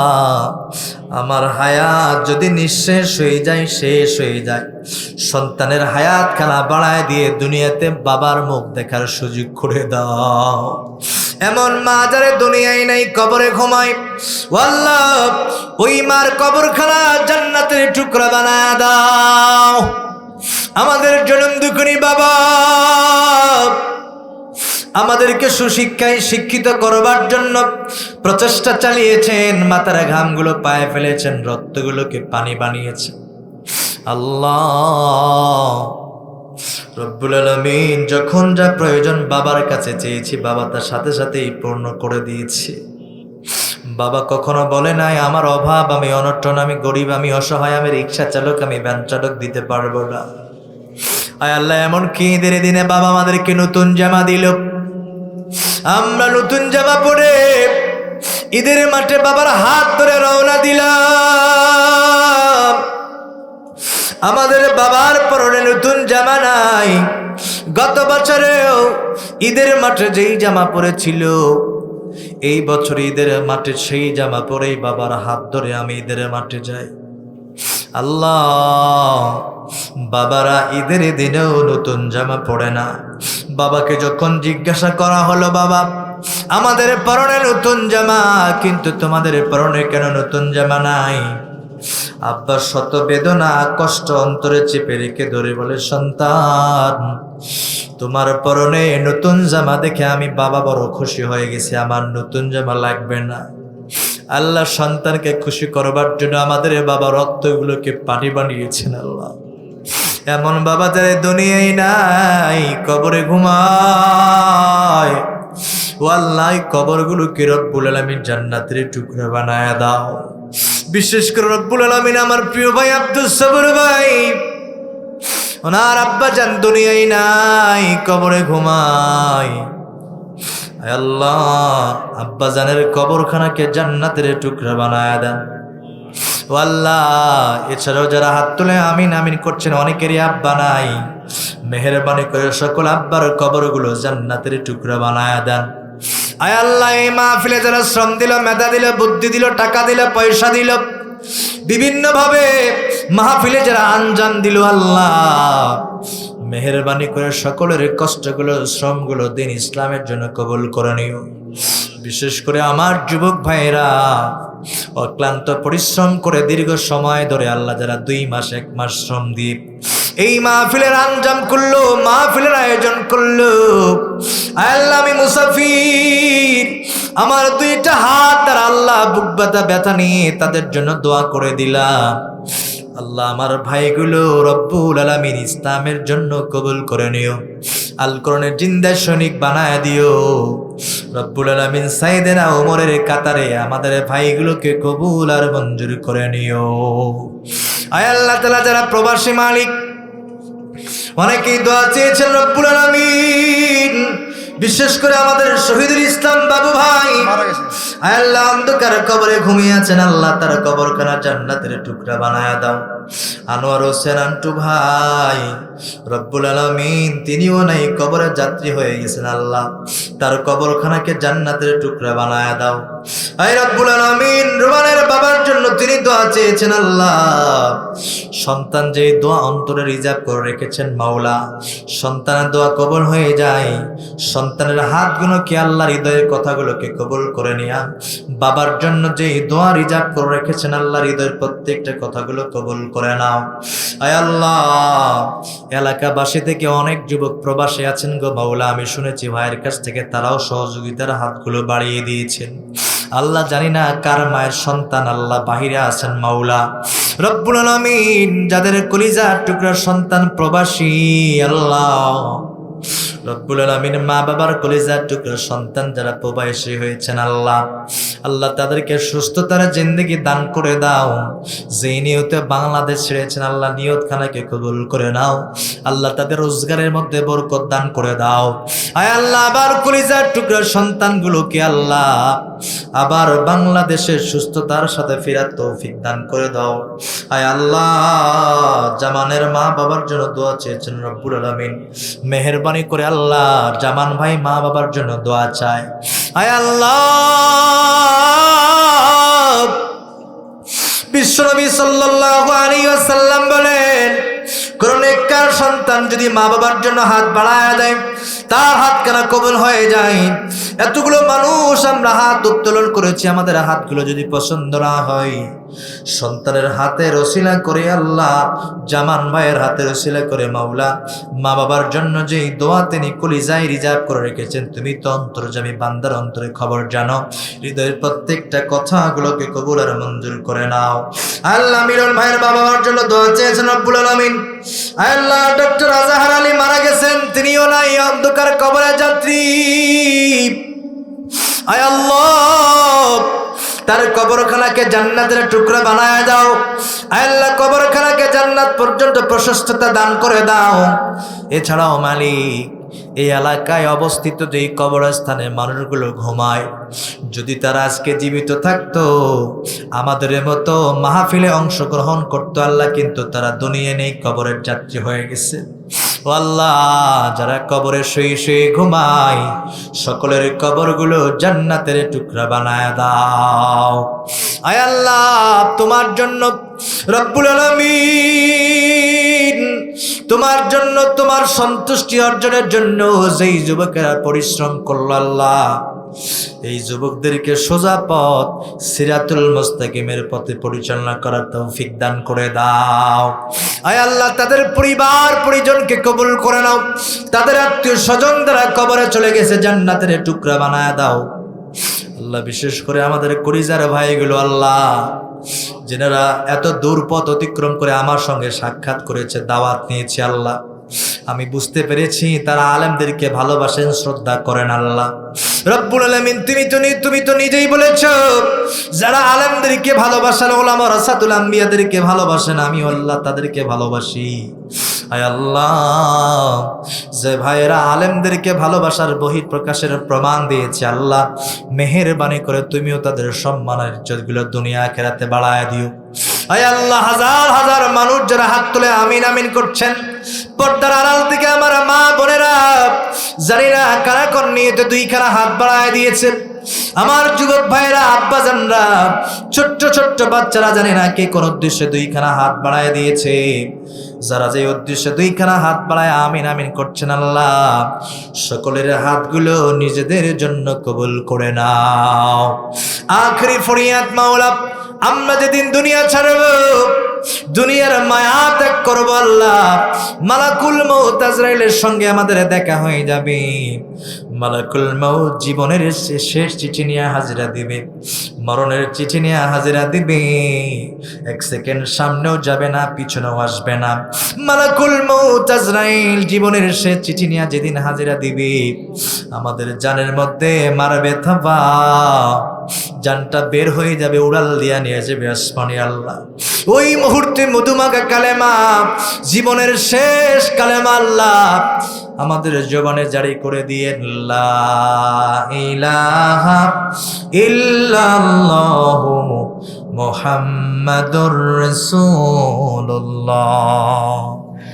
আমার হায়াত যদি নিঃশেষ হয়ে যায়, শেষ হয়ে যায়, সন্তানের হায়াত খানা বাড়ায় দিয়ে দুনিয়াতে বাবার মুখ দেখার সুযোগ করে দাও। এমন মা যারে দুনিয়ায় নাই, কবরে ঘুমায়, আল্লাহ ওই মার কবরখানা জান্নাতের টুকরা বানায় দাও। আমাদের জনম দুঃখী বাবা আমাদেরকে সুশিক্ষায় শিক্ষিত করবার জন্য প্রচেষ্টা চালিয়েছেন, মাথার ঘামগুলো পায়ে ফেলেছেন, রক্তগুলোকে পানি বানিয়েছেন। আল্লাহ রব্বুল আলামিন যখন যা প্রয়োজন বাবার কাছে চেয়েছি, বাবা তার সাথে সাথেই পূর্ণ করে দিয়েছি। বাবা কখনো বলে নাই আমার অভাব, আমি অনটন, আমি গরিব, আমি অসহায়, আমি রিক্সা চালক, আমি ভ্যান চালক, দিতে পারবো না। আয় আল্লাহ এমন কি ঈদের দিনে বাবা আমাদেরকে নতুন জামা দিল, আমরা নতুন জামা পরে ঈদের মাঠে বাবার হাত ধরে রওনা দিলাম। আমাদের বাবার পরনে নতুন জামা নাই, গত বছরেও ঈদের মাঠে যেই জামা পরেছিল, এই বছর ঈদের মাঠে সেই জামা পরেই বাবার হাত ধরে আমি ঈদের মাঠে যাই। আল্লাহ বাবারা ঈদের দিনেও নতুন জামা পরে না। বাবাকে যখন জিজ্ঞাসা করা হলো, বাবা আমাদের পরনে নতুন জামা, কিন্তু তোমাদের পরনে কেন নতুন জামা নাই? আব্বা শত বেদনা কষ্ট অন্তরে চেপে রেখে ধরে বলে, সন্তান তোমার পরনে নতুন জামা দেখে আমি বাবা বড় খুশি হয়ে গেছি, আমার নতুন জামা লাগবে না। আল্লাহ সন্তানকে খুশি করবার জন্য আমাদের বাবা রক্তগুলোকে পানি বানিয়েছেন। আল্লাহ এমন বাবা যারা দুনিয়ায় নাই, কবরে ঘুমায়, ও আল্লাহ কবরগুলোকে রব্বুল আলামিন জান্নাতের টুকরা বানায় দাও। বিশেষ করে রব্বুল আলামিন আমার প্রিয় ভাই আব্দুল সবুর ভাই, ওনার আব্বা জান দুনিয়ায় নাই, কবরে ঘুমায়। আল্লাহ আব্বা জানের কবরখানাকে জান্নাতের টুকরা বানায় দেন। ও আল্লাহ এছাড়াও যারা হাত তুলে আমিন আমিন করছেন, অনেকেরই আব্বা নাই, মেহেরবানি করে সকল আব্বার কবরগুলো জান্নাতের টুকরা বানায় দেন। আয় আল্লাহ এই মাহফিলে যারা শ্রম দিল, মেধা দিল, বুদ্ধি দিল, টাকা দিল, পয়সা দিল, বিভিন্ন ভাবে মাহফিলে যারা আঞ্জাম দিল, আল্লাহ মেহেরবানি করে সকলের কষ্টগুলো, শ্রমগুলো দিন ইসলামের জন্য কবুল করে নিও। বিশেষ করে আমার যুবক ভাইয়েরা অক্লান্ত পরিশ্রম করে দীর্ঘ সময় ধরে আল্লাহ যারা 2 মাস 1 মাস শ্রম দিয়ে এই মাহফিলের আঞ্জাম করলো, মাহফিলের আয়োজন করলো, আল্লাহ আমি মুসাফির, আমার 2টা হাত আর আল্লাহ বুক ব্যথা নিয়ে তাদের জন্য দোয়া করে দিলাম। আল্লাহ আমার ভাইগুলো রব্বুল আলামিন ইসলামের জন্য কবুল করে নিও, আল কোরআনের জিন্দা সৈনিক বানায় দিও। রব্বুল আলামিন সাইয়েদেনা ওমরের কাতারে আমাদের ভাইগুলোকে কবুল আর মঞ্জুর করে নিও। আয় আল্লাহ তাআলা যারা প্রবাসী মালিক, অনেকেই দোয়া চেয়েছেন রব্বুল আলামিন, বিশেষ করে আমাদের শহীদুল ইসলাম বাবু ভাই আল্লাহ অন্ধকার কবরে ঘুমিয়ে আছেন, আল্লাহ তার কবরখানা জান্নাতের টুকরা বানায়া দাও। আনোয়ার হোসেন আন্টু ভাই রব্বুল আলামিন তিনিও নাই, কবরে যাত্রী হয়ে গেছেন, আল্লাহ তার কবরখানাকে জান্নাতের টুকরা বানায়া দাও। আয় রব্বুল আলামিন রুমানের বাবার জন্য তিনি দোয়া চেয়েছেন, আল্লাহ সন্তান যে দোয়া অন্তরে রিজার্ভ করে রেখেছেন, মাওলা সন্তানের দোয়া কবুল হয়ে যায়, সন্তানের হাতগুলোকে আল্লাহর হৃদয়ের কথাগুলোকে কবুল করে নিয়া বাবার জন্য যে দোয়া রিজার্ভ করে রেখেছেন, আল্লাহর হৃদয়ের প্রত্যেকটা কথাগুলো কবুল করে নাও। আয় আল্লাহ এলাকাবাসী থেকে অনেক যুবক প্রবাসী আছেন গো মাওলা, আমি শুনেছি ভাইয়ের কাছ থেকে তারাও সহযোগিতার হাতগুলো বাড়িয়ে দিয়েছেন। আল্লাহ জানি না কার মায়ের সন্তান আল্লাহ বাহিরে আছেন, মাওলা রব্বুল আলামিন যাদের কলিজার টুকরা সন্তান প্রবাসী, আল্লাহ রব্বুল আলামিন মা বাবার কলিজার টুকরা সন্তান যারা প্রবাসী হয়েছেন, আল্লাহ আল্লাহ তাদেরকে সুস্থতার জিন্দেগি দান করে দাও। যেই নিয়তে বাংলাদেশ ছেড়েছেন আল্লাহ নিয়তখানাকে কবুল করে নাও। আল্লাহ তাদের রোজগারের মধ্যে বরকত দান করে দাও। আয় আল্লাহ আবার কলিজার টুকরা সন্তানগুলোকে আল্লাহ আবার বাংলাদেশের সুস্থতার সাথে ফেরার তৌফিক দান করে দাও। আয় আল্লাহ জামানের মা বাবার জন্য দোয়া চেয়েছেন রব্বুল আলামিন, মেহেরবানি করে আল্লাহ জামান ভাই মা বাবার জন্য দোয়া চায়। আয় আল্লাহ বিশ্বনবী সাল্লাল্লাহু আলাইহি ওয়াসাল্লাম বলেন, কোন নেককার সন্তান যদি মা বাবার জন্য হাত বাড়ায় দেয় তার হাত কানা কবুল হয়ে যায়। এতগুলো মানুষ আমরা হাত উত্তোলন করেছি, আমাদের হাতগুলো যদি পছন্দ না হয়, সন্তানের হাতের ওসিলা করে আল্লাহ জামান ভাইয়ের হাতের ওসিলা করে মাওলা মা বাবার জন্য যেই দোয়া তিনি কলিজায় রিজার্ভ করে রেখেছেন, তুমি তো অন্তর্যামী বান্দার অন্তরে খবর জানো, হৃদয়ের প্রত্যেকটা কথাগুলোকে কবুল আর মঞ্জুর করে নাও। আল্লাহ মিলন ভাইয়ের মা বাবার জন্য দোয়া চেয়েছেন রব্বুল আলামিন। আল্লাহ ডক্টর আজহার আলী মারা গেছেন, তিনিও নাই, অন্ধকার কবরের যাত্রী। আয় আল্লাহ তার কবরখানাকে জান্নাতের টুকরা বানায় দাও। আয় আল্লাহ কবরখানাকে জান্নাত পর্যন্ত প্রশস্ততা দান করে দাও। এছাড়াও মালিক এই এলাকায় অবস্থিত যেই কবরস্থানে মানুষগুলো ঘুমায়, যদি তারা আজকে জীবিত থাকতো আমাদের মতো মাহফিলে অংশগ্রহণ করতো আল্লাহ, কিন্তু তারা দুনিয়া নেই, কবরের যাত্রী হয়ে গেছে। ও আল্লাহ যারা কবরে শুয়ে শুয়ে ঘুমায় সকলের কবরগুলো জান্নাতের টুকরা বানায় দাও। আয় আল্লাহ তোমার জন্য রব্বুল আলামিন, তোমার জন্য তোমার সন্তুষ্টি অর্জনের জন্য যেই যুবকেরা পরিশ্রম করলো আল্লাহ, এই যুবকদেরকে সোজা পথ সিরাতুল মুস্তাকিমের পথে পরিচালনা করার তৌফিক দান করে দাও। আয় আল্লাহ তাদের পরিবার পরিজনকে কবুল করে নাও, তাদের আত্মীয় স্বজন যারা কবরে চলে গেছে জান্নাতের টুকরা বানায় দাও। আল্লাহ বিশেষ করে আমাদের কলিজার ভাইগুলো আল্লাহ যেনারা এত দূর পথ অতিক্রম করে আমার সঙ্গে সাক্ষাৎ করেছে, দাওয়াত নিয়েছে আল্লাহ, আমি বুঝতে পেরেছি তারা আলেমদেরকে ভালোবাসেন, শ্রদ্ধা করেন আল্লাহ রব্বুল আলামিন। তুমি তো নিজেই বলেছ যারা আলেমদেরকে ভালোবাসেন, ওলামা ওয়ারাসাতুল আম্বিয়াদেরকে ভালোবাসেন, আমি আল্লাহ তাদেরকে ভালোবাসি। আয় আল্লাহ যে ভাইয়েরা আলেমদেরকে ভালোবাসার বহিঃপ্রকাশের প্রমাণ দিয়েছে আল্লাহ মেহেরবানি করে তুমিও তাদের সম্মানের ইজ্জতগুলো দুনিয়া আখিরাতে বাড়ায় দিও। আয় আল্লাহ হাজার হাজার মানুষ যারা হাত তুলে আমিন আমিন করছেন, পর্দার আড়াল থেকে আমার মা বোনেরা জানি না কারা কোন নিয়তে দুইখানা হাত বাড়ায় দিয়েছে, আমার যুবক ভাইরা আব্বাজানরা ছোট্ট ছোট্ট বাচ্চারা জানি না কে কোন উদ্দেশ্যে দুইখানা হাত বাড়ায় দিয়েছে। যারা যে উদ্দেশ্যে দুইখানা হাত বাড়ায় আমিন আমিন করছেন আল্লাহ সকলের হাতগুলো নিজেদের জন্য কবুল করে নাও। আখরি ফরিয়াদ মাওলা, আমরা যেদিন দুনিয়া ছাড়ব, দুনিয়ার মায়া ত্যাগ করবো আল্লাহ, মালাকুল মউত আজরাইলের সঙ্গে আমাদের দেখা হয়ে যাবে। মালাকুল মউত জীবনের শেষ চিঠি নিয়ে হাজিরা দিবে, মরণের চিঠি নিয়ে হাজিরা দিবে, এক সেকেন্ড সামনেও যাবে না, পিছনেও আসবে না। মালাকুল মউত আজরাইল জীবনের শেষ চিঠি নিয়ে যেদিন হাজিরা দিবে, আমাদের জানের মধ্যে মারবে থাবা, জানটা বের হয়ে যাবে, উড়াল দিয়া নিয়ে যাবে আসমানে আল্লাহ। ওই মুহূর্তে মধুমাখা কালেমা, জীবনের শেষ কালেমা আল্লাহ আমাদের জবানে জারি করে দিয়ে লা ইলাহা ইল্লাল্লাহু মুহাম্মাদুর রাসূলুল্লাহ।